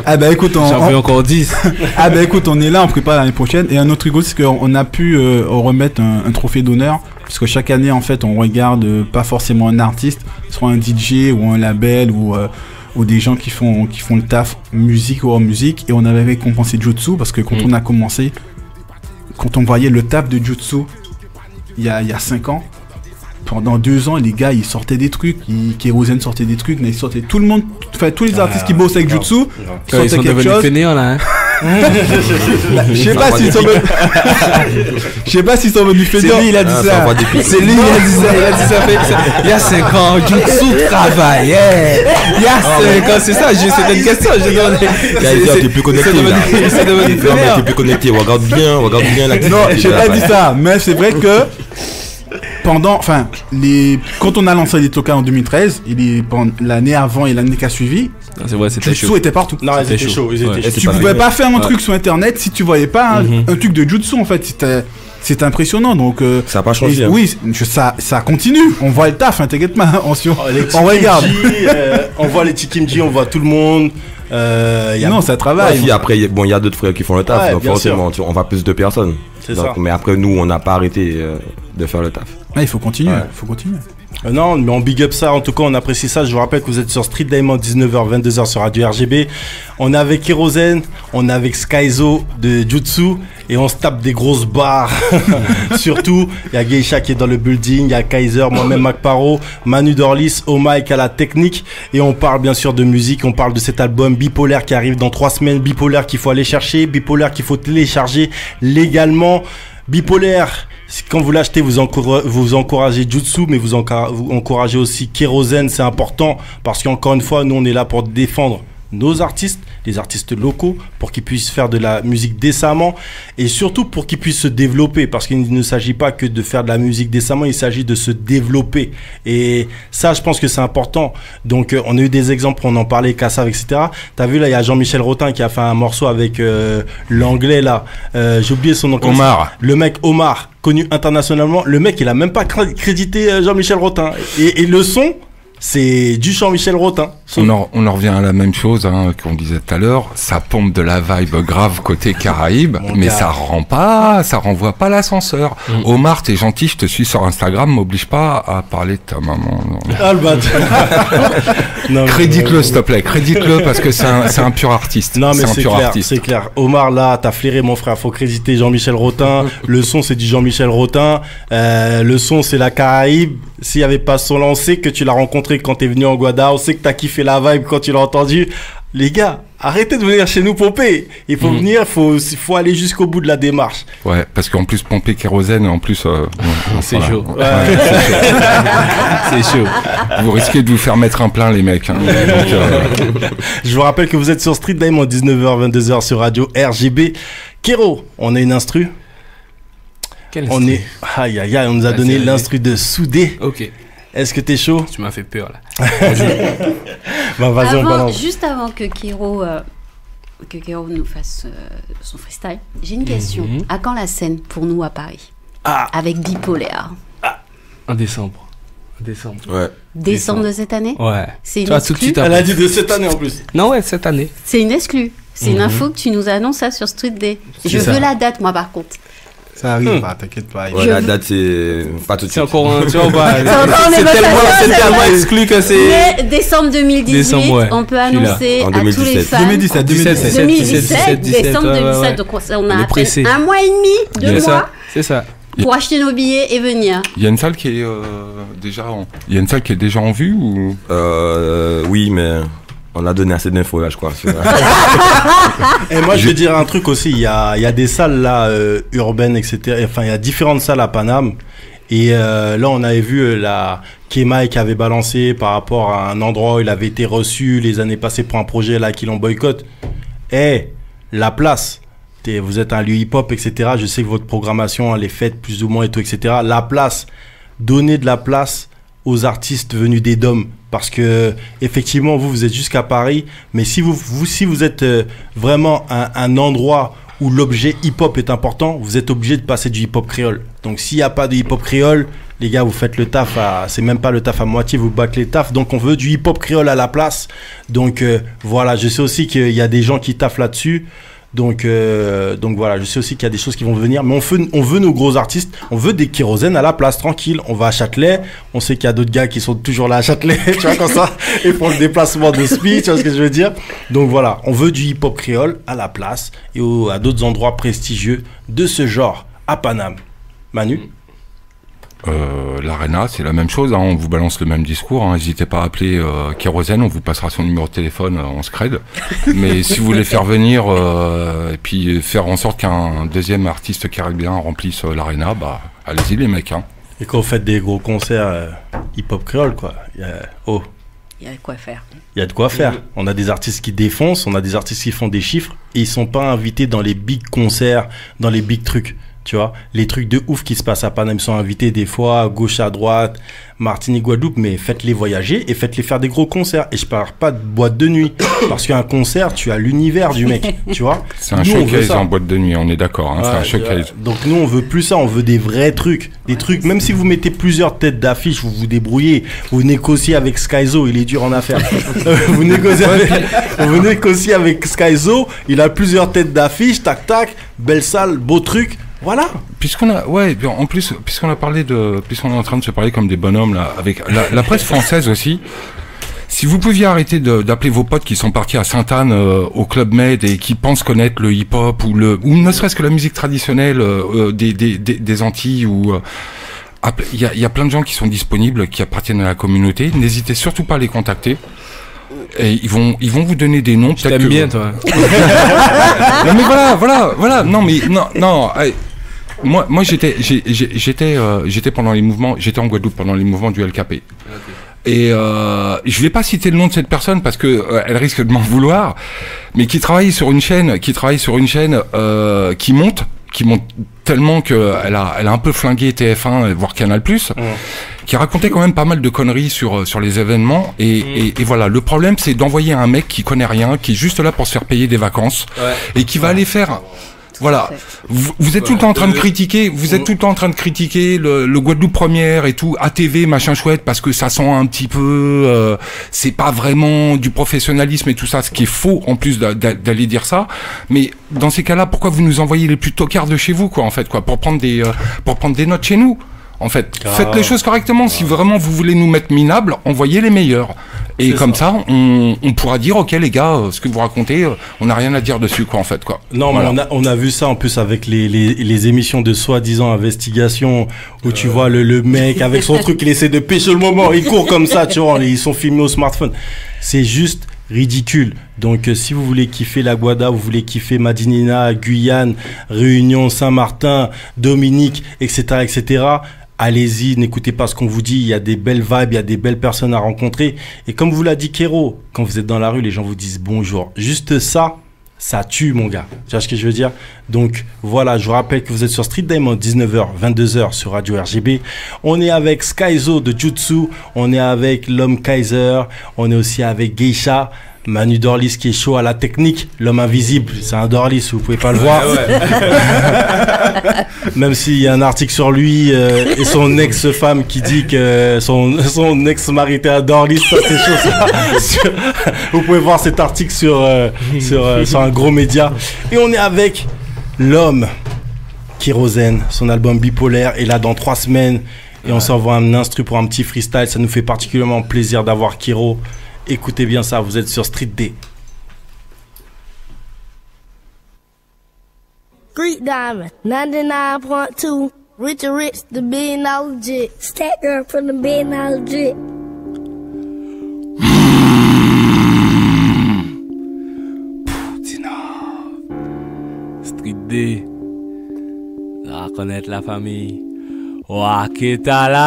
[SPEAKER 2] Ah bah écoute,
[SPEAKER 3] j'en veux encore 10.
[SPEAKER 2] Ah bah écoute, on est là, on prépare l'année prochaine. Et un autre truc aussi, c'est qu'on a pu remettre un trophée d'honneur. Parce que chaque année, en fait, on regarde pas forcément un artiste, soit un DJ ou un label ou des gens qui font le taf musique ou hors musique. Et on avait récompensé Jutsu parce que quand on a commencé, quand on voyait le taf de Jutsu il y a 5 ans, pendant 2 ans, les gars, ils sortaient des trucs, Kérosène sortait des trucs, mais ils sortaient tous les artistes qui bossent avec Jutsu,
[SPEAKER 3] ils sont devenus fainéants là, hein.
[SPEAKER 2] Je sais pas s'ils sont venus fainéants.
[SPEAKER 3] C'est lui, il a dit ça. C'est lui, il a dit ça. Il y a 5 ans, Jutsu travaille. Il y a 5 ans, c'est ça, c'était une question.
[SPEAKER 9] T'es plus connecté là. T'es plus connecté, regarde bien la.
[SPEAKER 2] Non, j'ai pas dit ça, mais c'est vrai que quand on a lancé les Toka en 2013, l'année avant et l'année qui a suivi, Jutsu était partout.
[SPEAKER 1] Non, ils étaient chauds.
[SPEAKER 2] Tu pouvais pas faire un truc sur internet si tu voyais pas un truc de Jutsu en fait. C'était impressionnant donc.
[SPEAKER 9] Ça a pas changé.
[SPEAKER 2] Oui, ça continue. On voit le taf, t'inquiète pas. On regarde.
[SPEAKER 1] On voit les Tikimji, on voit tout le monde.
[SPEAKER 2] Ça travaille.
[SPEAKER 9] Ouais, après, il y a d'autres frères qui font le taf, donc forcément, on va plus de personnes. Mais après, nous, on n'a pas arrêté de faire le taf.
[SPEAKER 2] Il faut continuer.
[SPEAKER 1] Non, mais on big up ça. En tout cas, on apprécie ça. Je vous rappelle que vous êtes sur Street Diamond 19h, 22h sur Radio RGB. On est avec Kérosène, on est avec Skyzo de Jutsu et on se tape des grosses barres. Surtout, il y a Geisha qui est dans le building, il y a Kaiser, moi-même Mac Paro, Manu Dorlis, au mic à la technique. Et on parle bien sûr de musique, on parle de cet album Bipolaire qui arrive dans 3 semaines. Bipolaire qu'il faut aller chercher, Bipolaire qu'il faut télécharger légalement. Bipolaire, quand vous l'achetez, vous encouragez Jutsu, mais vous encouragez aussi Kérosène, c'est important, parce qu'encore une fois, nous on est là pour défendre nos artistes, les artistes locaux, pour qu'ils puissent faire de la musique décemment, et surtout pour qu'ils puissent se développer, parce qu'il ne s'agit pas que de faire de la musique décemment, il s'agit de se développer, et ça je pense que c'est important. Donc on a eu des exemples, on en parlait, Kassav, etc. T'as vu là, il y a Jean-Michel Rotin qui a fait un morceau avec l'anglais là, j'ai oublié son nom.
[SPEAKER 7] Omar.
[SPEAKER 1] Le mec Omar, connu internationalement, le mec il a même pas crédité Jean-Michel Rotin, et le son, c'est du Jean-Michel Rotin.
[SPEAKER 7] On en revient à la même chose qu'on disait tout à l'heure. Ça pompe de la vibe grave côté Caraïbes, mais ça renvoie pas l'ascenseur. Omar, t'es gentil, je te suis sur Instagram, m'oblige pas à parler de ta maman. Crédite-le, s'il te plaît, crédite-le parce que c'est un pur artiste.
[SPEAKER 1] Non, mais c'est clair. Omar, là, t'as flairé, mon frère. Faut créditer Jean-Michel Rotin. Le son, c'est du Jean-Michel Rotin. Le son, c'est la Caraïbe. S'il y avait pas son là, on sait que tu l'as rencontré quand t'es venu en Guada. On sait que t'as kiffé la vibe quand tu l'as entendu. Les gars, arrêtez de venir chez nous pomper. Il faut venir, il faut aller jusqu'au bout de la démarche.
[SPEAKER 7] Ouais, parce qu'en plus, pomper Kérosène, en plus...
[SPEAKER 3] c'est chaud.
[SPEAKER 1] Ouais.
[SPEAKER 3] C'est chaud.
[SPEAKER 7] Vous risquez de vous faire mettre un plein, les mecs. Donc,
[SPEAKER 1] je vous rappelle que vous êtes sur Street Diamond 19h, 22h sur Radio RGB. Kéro, on a une instru. On nous a donné l'instru de Soudé.
[SPEAKER 3] Ok.
[SPEAKER 1] Est-ce que t'es chaud?
[SPEAKER 3] Tu m'as fait peur là.
[SPEAKER 1] Vas-y, on balance.
[SPEAKER 8] Juste avant que Kéro nous fasse son freestyle, j'ai une question. À quand la scène pour nous à Paris? Avec Bipolaire.
[SPEAKER 3] En décembre. Décembre.
[SPEAKER 9] Ouais.
[SPEAKER 8] Décembre de cette année?
[SPEAKER 3] Ouais.
[SPEAKER 8] C'est une
[SPEAKER 3] Tu vois, tout de
[SPEAKER 8] exclue?
[SPEAKER 3] suite
[SPEAKER 1] Elle
[SPEAKER 3] après.
[SPEAKER 1] a dit de cette année en plus.
[SPEAKER 3] Non, ouais, cette année.
[SPEAKER 8] C'est une exclue. C'est une info que tu nous annonces ça sur Street Day. Je
[SPEAKER 3] ça.
[SPEAKER 8] veux la date, moi, par contre.
[SPEAKER 2] Ça arrive pas, t'inquiète pas.
[SPEAKER 9] Ouais, la date, c'est pas tout de
[SPEAKER 3] C'est
[SPEAKER 9] suite.
[SPEAKER 3] encore un. Tu vois, bah,
[SPEAKER 8] C'est encore en
[SPEAKER 3] c'est
[SPEAKER 8] négociation,
[SPEAKER 3] tellement exclu que c'est.
[SPEAKER 8] Mais décembre 2018,
[SPEAKER 3] Décembre, ouais.
[SPEAKER 8] on peut
[SPEAKER 3] Je suis là.
[SPEAKER 8] annoncer
[SPEAKER 9] En
[SPEAKER 8] à tous les
[SPEAKER 9] 2017.
[SPEAKER 8] fans.
[SPEAKER 2] 2017,
[SPEAKER 8] 2017,
[SPEAKER 3] 17,
[SPEAKER 8] décembre
[SPEAKER 3] ouais,
[SPEAKER 8] 2017.
[SPEAKER 3] ouais.
[SPEAKER 8] Donc on
[SPEAKER 3] On
[SPEAKER 8] a
[SPEAKER 3] est
[SPEAKER 8] à
[SPEAKER 3] pressé.
[SPEAKER 8] peine un mois et demi, 2
[SPEAKER 3] C'est
[SPEAKER 8] mois
[SPEAKER 3] ça. C'est ça.
[SPEAKER 8] pour acheter nos billets et venir.
[SPEAKER 7] Il y a une salle qui est il y a une salle qui est déjà en vue ou
[SPEAKER 9] Oui, mais on a donné assez d'infos là, je crois.
[SPEAKER 1] Et moi, je vais dire un truc aussi. Il y a des salles là, urbaines, etc. Enfin, il y a différentes salles à Paname. Et là, on avait vu la Kemai qui avait balancé par rapport à un endroit où il avait été reçu les années passées pour un projet là qui l'ont boycott. La place. Vous êtes un lieu hip-hop, etc. Je sais que votre programmation, elle est faite plus ou moins et tout, etc. La place. Donnez de la place aux artistes venus des DOM. Parce que, effectivement, vous êtes jusqu'à Paris. Mais si vous êtes vraiment un endroit où l'objet hip-hop est important, vous êtes obligé de passer du hip-hop créole. Donc, s'il n'y a pas de hip-hop créole, les gars, vous faites le taf c'est même pas le taf à moitié, vous battez le taf. Donc, on veut du hip-hop créole à la place. Donc, voilà, je sais aussi qu'il y a des gens qui taffent là-dessus. Donc voilà, je sais aussi qu'il y a des choses qui vont venir, mais on veut nos gros artistes, on veut des kérosènes à la place, tranquille. On va à Châtelet, on sait qu'il y a d'autres gars qui sont toujours là à Châtelet, tu vois, comme ça, et pour le déplacement de SPI, tu vois ce que je veux dire. Donc voilà, on veut du hip-hop créole à la place et à d'autres endroits prestigieux de ce genre à Paname. Manu?
[SPEAKER 7] L'Arena, c'est la même chose, hein, on vous balance le même discours, hein, n'hésitez pas à appeler Kérosène, on vous passera son numéro de téléphone en scred. Mais si vous voulez faire venir et puis faire en sorte qu'un deuxième artiste caribéen remplisse l'Arena, bah allez-y les mecs. Hein.
[SPEAKER 1] Et quand vous faites des gros concerts hip-hop créole, quoi, il y a
[SPEAKER 8] de quoi faire.
[SPEAKER 1] Il y a de quoi faire. On a des artistes qui défoncent, on a des artistes qui font des chiffres et ils sont pas invités dans les big concerts, dans les big trucs. Tu vois, les trucs de ouf qui se passent à Paname sont invités des fois à gauche, à droite, Martinique, Guadeloupe, mais faites-les voyager et faites-les faire des gros concerts. Et je parle pas de boîte de nuit, parce qu'un concert, tu as l'univers du mec, tu vois.
[SPEAKER 7] C'est un showcase en boîte de nuit, on est d'accord, hein, c'est un showcase.
[SPEAKER 1] Donc nous, on veut plus ça, on veut des vrais trucs. Des trucs, même si vous mettez plusieurs têtes d'affiche, vous vous débrouillez, vous négociez avec Skyzo, il est dur en affaires. vous négociez avec Skyzo, il a plusieurs têtes d'affiche, tac tac, belle salle, beau truc. Voilà.
[SPEAKER 7] Puisqu'on a, en plus, puisqu'on est en train de se parler comme des bonhommes là, avec la presse française aussi. Si vous pouviez arrêter d'appeler vos potes qui sont partis à Sainte-Anne au Club Med et qui pensent connaître le hip-hop ou ne serait-ce que la musique traditionnelle des Antilles ou il y a plein de gens qui sont disponibles, qui appartiennent à la communauté. N'hésitez surtout pas à les contacter. Et ils vont vous donner des noms.
[SPEAKER 3] Je t'aime bien, toi.
[SPEAKER 7] Non mais voilà. Non mais non. Moi j'étais pendant les mouvements, j'étais en Guadeloupe pendant les mouvements du LKP. Okay. Et je vais pas citer le nom de cette personne parce que elle risque de m'en vouloir, mais qui travaille sur une chaîne qui monte tellement que elle a un peu flingué TF1 voire Canal+. Qui racontait quand même pas mal de conneries sur les événements et voilà, le problème c'est d'envoyer un mec qui connaît rien, qui est juste là pour se faire payer des vacances et qui va aller faire voilà, vous êtes tout le temps en train de critiquer, le Guadeloupe Première et tout, ATV machin chouette parce que ça sent un petit peu c'est pas vraiment du professionnalisme et tout ça, ce qui est faux en plus d'aller dire ça. Mais dans ces cas-là, pourquoi vous nous envoyez les plus tocards de chez vous quoi en fait quoi pour prendre des notes chez nous? En fait, faites les choses correctement. Si vraiment vous voulez nous mettre minables, envoyez les meilleurs. Et comme ça, on pourra dire, ok les gars, ce que vous racontez, on n'a rien à dire dessus, quoi, en fait, quoi.
[SPEAKER 1] Non, voilà. Mais on a vu ça en plus avec les émissions de soi-disant investigation où tu vois le mec avec son truc, il essaie de pêcher le moment, il court comme ça, tu vois, ils sont filmés au smartphone. C'est juste ridicule. Donc si vous voulez kiffer la Guada, vous voulez kiffer Madinina, Guyane, Réunion, Saint-Martin, Dominique, etc., allez-y, n'écoutez pas ce qu'on vous dit, il y a des belles vibes, il y a des belles personnes à rencontrer. Et comme vous l'a dit Kéro, quand vous êtes dans la rue, les gens vous disent bonjour. Juste ça tue mon gars. Tu vois ce que je veux dire? Donc voilà, je vous rappelle que vous êtes sur Street Diamond, 19h, 22h sur Radio RGB. On est avec Skyzo de Jutsu, on est avec l'homme Kaiser, on est aussi avec Geisha. Manu Dorlis qui est chaud à la technique, l'homme invisible, c'est un Dorlis, vous pouvez pas le voir. Même s'il y a un article sur lui et son ex-femme qui dit que son ex-mari était un Dorlis, ça c'est chaud ça. Vous pouvez voir cet article sur un gros média. Et on est avec l'homme Kérosène, son album Bipolaire est là dans 3 semaines et on s'envoie un instru pour un petit freestyle, ça nous fait particulièrement plaisir d'avoir Kéro. Écoutez bien ça, vous êtes sur Street D.
[SPEAKER 4] Greek Diamond, 99.2. Richard Rich, the $1 billion jit. Stat girl from the $1 billion jit.
[SPEAKER 3] Street D. La connaître la famille. Waketala.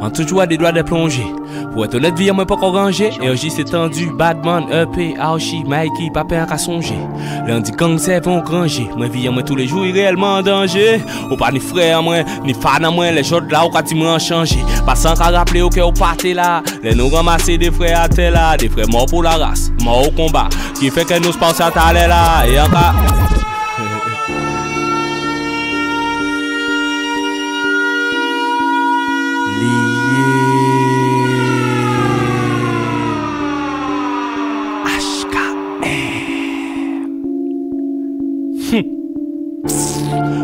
[SPEAKER 3] En tout joie des doigts de plonger. Pour être honnête, vie, moi pas qu'on ranger. RJ s'est tendu, Badman, EP, Aoshi, Mikey, papa qu'à songer. Lundi, gang, c'est vont granger. Moi, vie, moi tous les jours, il est réellement en danger. Ou pas ni frère, moi, ni fan, moi, les choses là, ou quand ils m'ont changé. Passant qu'à rappeler, ok, au party là. Les nous ramasser des frères à terre là. Des frères morts pour la race, morts au combat. Qui fait que nous se passons à taler là. Et encore.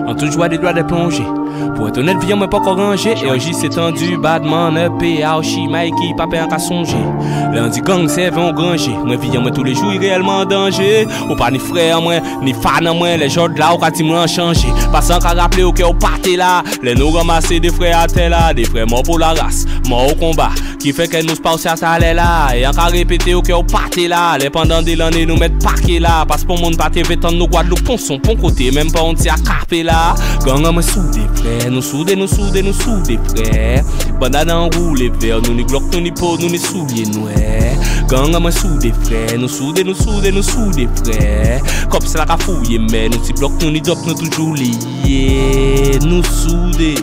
[SPEAKER 3] En tout joie des doigts de plonger. Pour être honnête, viens moi pas qu'on ranger. RJ s'est tendu, Badman, EP, Aoshi, Mikey, papa qu'à songer. Lundi gang, c'est vont granger. Moi viens moi tous les jours, il est réellement en danger. Ou pas ni frère, moi, ni fan, moi, les gens de là, ou quand ils m'ont changé. Passant qu'à rappeler, ok, au party là. Les nous ramasser des frères à terre là. Des frères morts pour la race, morts au combat. Qui fait que nous se passons à taler là. Et encore répéter, ok, au party là. Les pendant des années, nous mettre parquet là. Parce que pour mon party, vétan, nous Guadeloupe, pon son pon côté. Même pas on tient à carper là. Gang, moi soudé, frère. Nous soudé, frère. Bandana en roue, les verres. Nous ni glock, nous ni peau, nous ni souliers, nous. Gang, moi soudé, frère. Nous soudé, frère. Comme ça, la fouille, mais nous si bloc, nous ni dop, nous toujours liés. Nous soudé.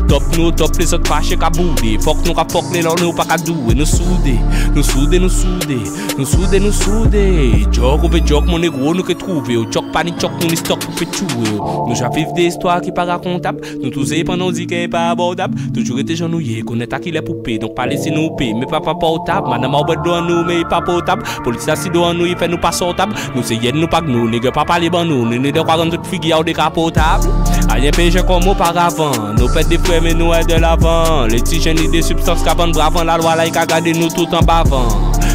[SPEAKER 3] Top nous, top les autres fâchés qu'à bouder. Fuck nous, qu'à fuck les lors, nous pas qu'à douer. Nous soudé. Joke, ou joke, mon négro, nous que trouver. Ou joke, pas ni joke, nous ni stock, nous fait tuer. Nous j'avons des histoires qui pas racontables. Nous tous pendant dit qu'elle est pas abordable. Toujours été genouillés, connaître à qui les poupées. Donc pas laisser nous payer, mais pas portable. Madame a besoin de nous, mais pas potable. Police assis devant nous, il fait nous pas sortable. Nous c'est nous pas que nous, nègre pas parler ban nous. Nous de quoi toute figure ou décapotable. Rien péché comme auparavant. Nous pète des frères, mais nous est de l'avant. Les petits jeunes des substances qui bravant la loi là, il a gardé nous tout en bavant.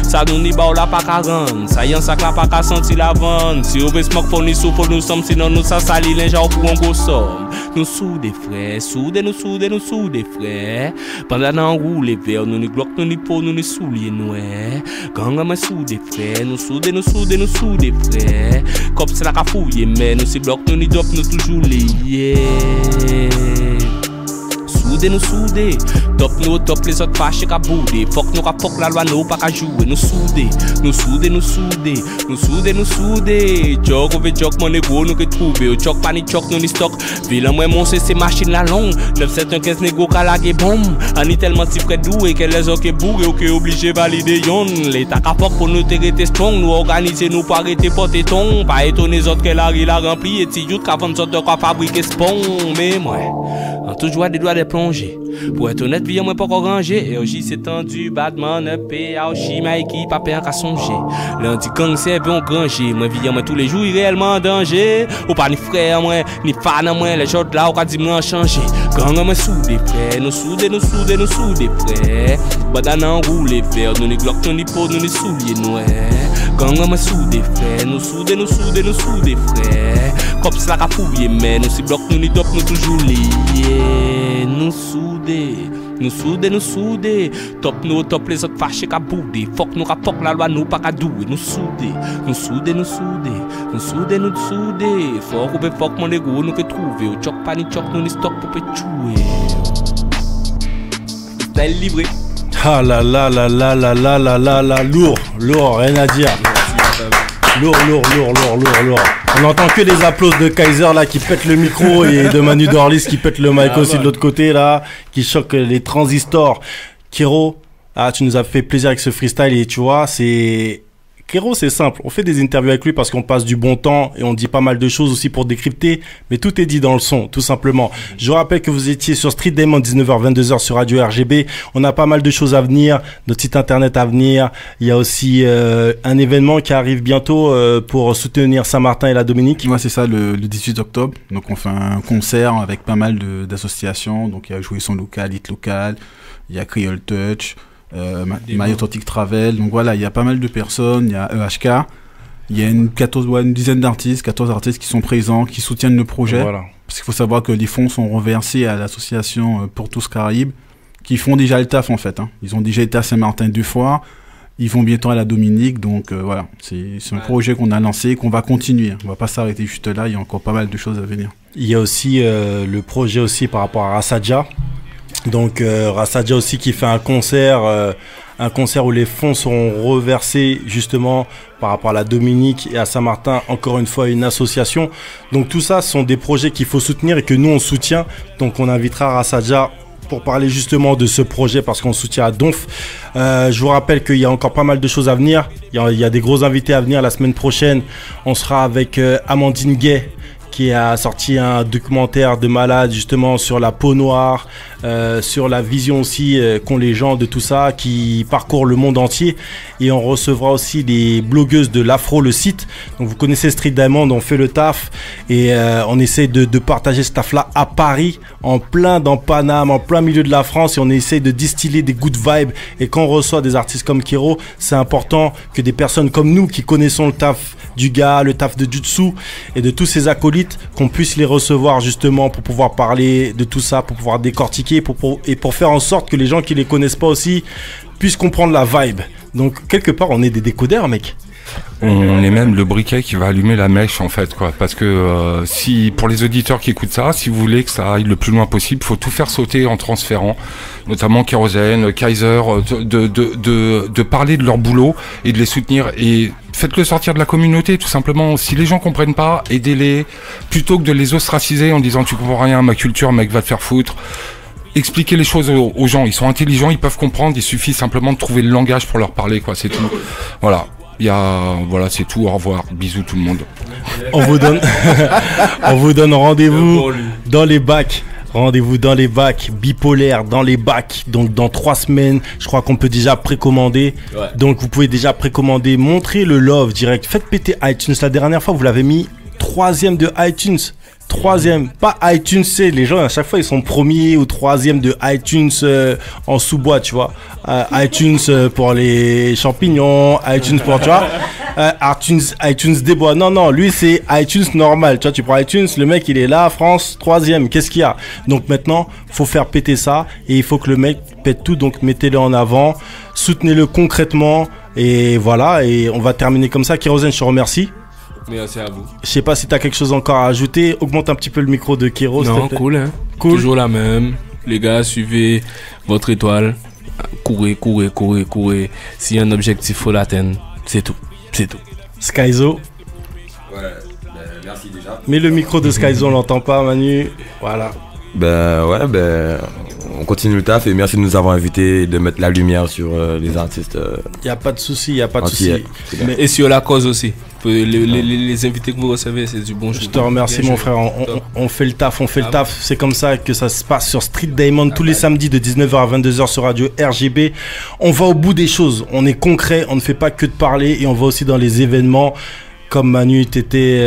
[SPEAKER 3] Ça nous n'y ba ou la pas qu'à rendre. Ça y en sac là pas qu'à sentir la vente. Si on veut smoke pour nous sous pour nous sommes, sinon nous ça salit les gens pour un gros somme. Nous soudés frères, soudés frères. Pendant en roue les verres, nous ni glock, nous ni peau, nous ni souliers nous. Gang moi soudés frères, nous soudés frères. Comme c'est la cafouille, mais nous si bloc, nous ni dop, nous toujours liés. Soudé, top nous, top les autres fâchés qu'à bouder. Fuck nous, qu'à fuck la loi, nous pas qu'à jouer. Nous soudé. Joke, ou joke, mon négro, nous que trouver. Au choc, pas ni choc, nous ni stock. Vilain, moi, mon c'est machine la longue. 975 négro, qu'à la bombe. On est tellement si près doué, qu'elle les ok bourré, ok obligé valider yon. L'état qu'à fuck pour nous terrer strong. Nous organiser, nous pas arrêter porter ton. Pas étonner les autres qu'elle arrive à remplir. Et si youth qu'avant de sorte de quoi fabriquer spon. Mais moi, en tout joie des doigts de plonger. Pour être honnête, vie moi pas qu'on ranger. RJ s'est tendu, Badman, EP, Aoshi, Mikey, papa qu'à songer. Lundi gang c'est bon granger. Moi vie moi tous les jours il est réellement en danger. Ou pas ni frère moi, ni fan moi, les gens là ou quand dit m'en changer. Gang moi soudé frère, nous soudé frère. Bandana en roue les verres, nous ni glock, nous ni peau, nous ni souliers nous. Gang moi soudé frère, nous soudé frère. Comme ça la fouille, mais nous si bloc, nous ni dop, nous toujours liés. Nous soudés. Top nous, top les autres fâchés qu'à bouder. Fuck nous, qu'à fuck la loi, nous pas qu'à douer. Nous soudés. Fuck ou fuck mon négro, nous que trouver. Au choc, pas ni choc, nous ni stock pour tuer. T'as livré.
[SPEAKER 1] Ah là, lourd, rien à dire. Lourd. On n'entend que les applaudissements de Kaiser là qui pète le micro et de Manu Dorlis qui pète le mic aussi de l'autre côté là, qui choque les transistors. Kéro, Ah, tu nous as fait plaisir avec ce freestyle et tu vois, c'est... Kero, c'est simple. On fait des interviews avec lui parce qu'on passe du bon temps et on dit pas mal de choses aussi pour décrypter, mais tout est dit dans le son, tout simplement. Je vous rappelle que vous étiez sur Street Diamond 19h-22h sur Radio RGB. On a pas mal de choses à venir, notre site internet à venir. Il y a aussi un événement qui arrive bientôt pour soutenir Saint-Martin et la Dominique.
[SPEAKER 2] Ouais, c'est ça, le 18 octobre. Donc on fait un concert avec pas mal d'associations. Donc il y a Jouer son local, Hit local, il y a Creole Touch, My Authentic Travel. Donc voilà, il y a pas mal de personnes, il y a EHK, il y a une dizaine d'artistes, 14 artistes qui sont présents, qui soutiennent le projet.
[SPEAKER 1] Voilà.
[SPEAKER 2] Parce qu'il faut savoir que les fonds sont reversés à l'association Pour tous Caraïbes, qui font déjà le taf en fait. Hein. Ils ont déjà été à Saint-Martin 2 fois, ils vont bientôt à la Dominique, donc voilà. C'est un projet qu'on a lancé, qu'on va continuer. On va pas s'arrêter juste là, il y a encore pas mal de choses à venir.
[SPEAKER 1] Il y a aussi le projet aussi par rapport à Rassadja. Donc Rassadja aussi qui fait un concert où les fonds seront reversés justement par rapport à la Dominique et à Saint-Martin, encore une fois une association. Donc tout ça, ce sont des projets qu'il faut soutenir et que nous on soutient. Donc on invitera Rassadja pour parler justement de ce projet parce qu'on soutient à Donf. Je vous rappelle qu'il y a encore pas mal de choses à venir. Il y a des gros invités à venir la semaine prochaine. On sera avec Amandine Gay, qui a sorti un documentaire de malade justement sur la peau noire, sur la vision aussi qu'ont les gens de tout ça, qui parcourent le monde entier. Et on recevra aussi des blogueuses de l'Afro, le site. Donc vous connaissez Street Diamond, on fait le taf et on essaie de partager ce taf-là à Paris, dans Paname, en plein milieu de la France, et on essaie de distiller des good vibes. Et quand on reçoit des artistes comme Kero, c'est important que des personnes comme nous qui connaissons le taf du gars, le taf de Jutsu et de tous ces acolytes, qu'on puisse les recevoir justement pour pouvoir parler de tout ça, pour pouvoir décortiquer et pour faire en sorte que les gens qui les connaissent pas aussi puissent comprendre la vibe. Donc quelque part on est des décodeurs, mec.
[SPEAKER 7] On est même le briquet qui va allumer la mèche en fait, quoi. Parce que si pour les auditeurs qui écoutent ça, si vous voulez que ça aille le plus loin possible, faut tout faire sauter en transférant, notamment Kérosène, Kaiser, de parler de leur boulot et de les soutenir, et faites-le sortir de la communauté tout simplement. Si les gens comprennent pas, aidez-les plutôt que de les ostraciser en disant tu comprends rien, ma culture, mec, va te faire foutre. Expliquer les choses aux gens, ils sont intelligents, ils peuvent comprendre, il suffit simplement de trouver le langage pour leur parler, quoi, c'est tout. Voilà. Voilà, c'est tout, au revoir, bisous tout le monde.
[SPEAKER 1] On vous donne rendez-vous dans les bacs. Rendez-vous dans les bacs, bipolaire dans les bacs. Donc dans 3 semaines, je crois qu'on peut déjà précommander. Ouais. Donc vous pouvez déjà précommander, montrez le love direct. Faites péter iTunes. La dernière fois, vous l'avez mis 3e de iTunes. 3e, pas iTunes, c'est les gens à chaque fois ils sont premiers ou 3e de iTunes en sous-bois, tu vois. iTunes pour les champignons, iTunes pour, tu vois. iTunes des bois. Non, lui c'est iTunes normal. Tu vois, tu prends iTunes, le mec il est là, France, 3e, qu'est-ce qu'il y a? Donc maintenant, faut faire péter ça et il faut que le mec pète tout, donc mettez-le en avant, soutenez-le concrètement et voilà, et on va terminer comme ça. Kérosène, je te remercie.
[SPEAKER 3] Merci à vous.
[SPEAKER 1] Je sais pas si t'as quelque chose encore à ajouter. Augmente un petit peu le micro de Kero.
[SPEAKER 3] Non, cool, hein. Cool. Toujours la même. Les gars, suivez votre étoile. Courez. S'il y a un objectif, faut l'atteindre. C'est tout.
[SPEAKER 1] Skyzo.
[SPEAKER 9] Ouais, merci déjà.
[SPEAKER 1] Mais le micro de Skyzo, on l'entend pas, Manu. Voilà.
[SPEAKER 9] On continue le taf et merci de nous avoir invités et de mettre la lumière sur les artistes.
[SPEAKER 1] Y a pas de souci,
[SPEAKER 3] Mais et sur la cause aussi. Les invités que vous recevez, c'est du bon.
[SPEAKER 1] Je te remercie, mon frère. On fait le taf, C'est comme ça que ça se passe sur Street Diamond tous les samedis de 19h à 22h sur Radio RGB. On va au bout des choses. On est concret. On ne fait pas que de parler et on va aussi dans les événements. Comme Manu, t'étais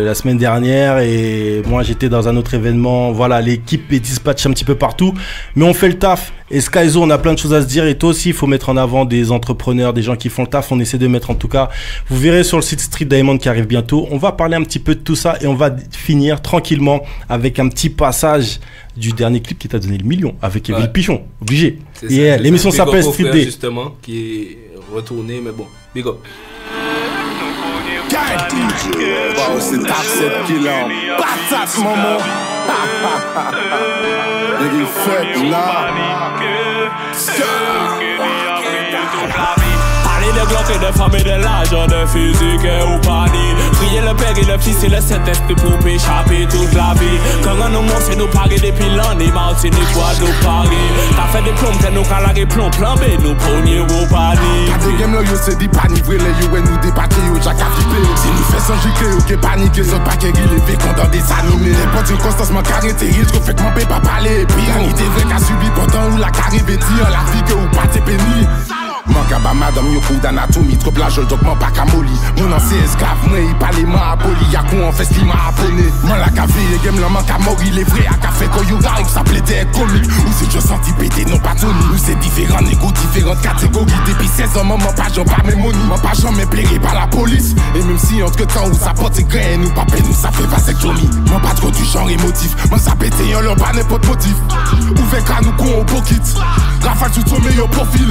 [SPEAKER 1] la semaine dernière et moi j'étais dans un autre événement. Voilà, l'équipe est dispatchée un petit peu partout, mais on fait le taf. Et Skyzo, on a plein de choses à se dire. Et toi aussi, il faut mettre en avant des entrepreneurs, des gens qui font le taf. On essaie de mettre en tout cas. Vous verrez sur le site Street Diamond qui arrive bientôt. On va parler un petit peu de tout ça et on va finir tranquillement avec un petit passage du dernier clip qui t'a donné le million avec Evil Pichon. Obligé. Et l'émission s'appelle Street Day.
[SPEAKER 3] Justement, qui est retourné, mais bon, big up.
[SPEAKER 10] Wow, c'est taf 7 kilos. Patate, maman. Il fait là. Allez,
[SPEAKER 5] de glock et de femmes et de l'argent, de physique ou panique. Prier le Père et le Fils et le Saint-Esprit pour échapper toute la vie. Quand on nous montre, c'est nous parer depuis l'année, Martinique, Guadeloupe, Paris. T'as fait des plombs, t'es nous calagés, plomb, plambé, nous premiers ou panique.
[SPEAKER 10] Quand des games là, yo c'est des paniques, vrai, les yo et nous débattre, yo, Jack a flippé. Si nous fait sans gicler, ok, panique, les autres paquets, il est vécu dans des animés. N'importe une constance, mon carré, t'es riche, qu'on fait que mon père pas parler. Puis, on était vrai qu'à subir pendant où la carrière veut dire la vie que ou pas t'es béni. Manque à bas madame yo coup d'anatomie, trop plage donc mon pas camoli. Mon ancien esclave, moi il parle ma poli, y'a qu'on en fait ce qui m'a abonné. Moi la café, les game la manque à mori, les vrais à café quand you arrive, ça plaidait comique. Ou c'est juste senti pété, non pas Tony. Ou c'est différents négos, différentes catégories. Depuis 16 ans, maman pas j'en pas mes moni. Maman pas jamais plairé par la police. Et même si entre temps où ça porte grain, nous pas nous ça fait vasectomie. Moi pas trop du genre émotif, moi ça pété y'en leur pas n'importe motif. Ouvert qu'à nous con au pocket, rafale tout ton meilleur profil.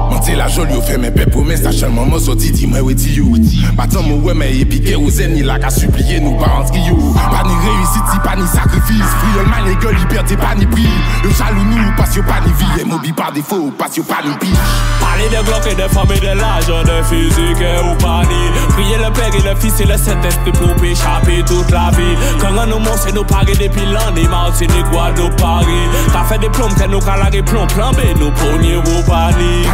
[SPEAKER 10] Monter la jolie, fait mes pères promesses, t'as seulement mon sorti, dis-moi où est-il you. Maintenant, mon ouais, mais épiqué aux ennemis, là, qu'à supplier nous parents qui you. Pas ni réussite, pas ni sacrifice. Friol, man, les gueules, liberté, pas ni prix. Le jaloux, nous, parce que pas ni vie. Et mobile par défaut, parce que pas ni pire.
[SPEAKER 5] Parler de glock et de femmes et de l'argent, de physique ou panique. Prier le Père et le Fils et le Saint-Esprit pour échapper toute la vie. Quand on nous montre, c'est nous parer depuis l'année, Martinique, Guadeloupe, Paris. T'as fait des plombs, t'es nous calagés, plomb, plambé, nous premiers ou panique.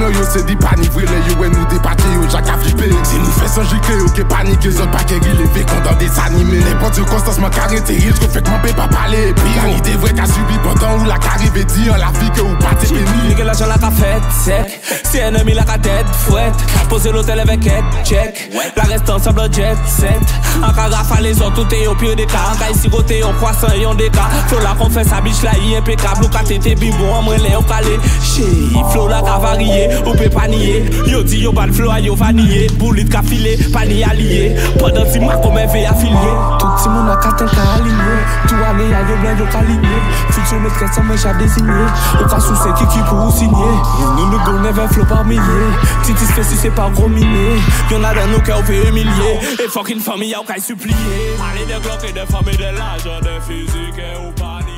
[SPEAKER 10] Yo c'est des paniques, vrai, les yo et nous débattre, yo, Jack a flippé. Si nous fait sans gicler, ok, panique, les autres paquets, il est vécu dans des animés. N'importe une constance, mon carré, t'es riche, qu'on fait que mon père pas parler. Puis, on était vrai qu'à subir pendant où la carrière veut dire la vie que ou pas t'es béni.
[SPEAKER 5] Nigga, l'argent la qu'a fait sec, c'est ennemi la qu'a tête fouette. Poser l'hôtel avec elle, check. La reste ensemble jet set. En cas rafale, les autres, tout est au pire des cas. En cas ici, côté, au croissant, et on des cas. Flow la confesse, sa biche là, y impeccable. Ou qu'a t'été bibon, en moi, les au calé. Chez, flow la qu'a varié. Ou peut pas nier, yo dit yo ban flow a yo vanillé. Boulit ka filé, pas ni allié. Pendant 6 mois comme un veille affilié. Tout si mon a katen ka aligné. Tout année a yo blanc yo kaligné. Futur maîtresse sans méchant désigné. Au cas où c'est qui pour signer. Nous nous donnons 20 flow par milliers. Titis fait si c'est pas gros miné. Y'en a dans nos cœurs fait humilier. Et fucking famille a qu'à supplier. Parler de glock et de femmes et de l'argent, de physique ou panique.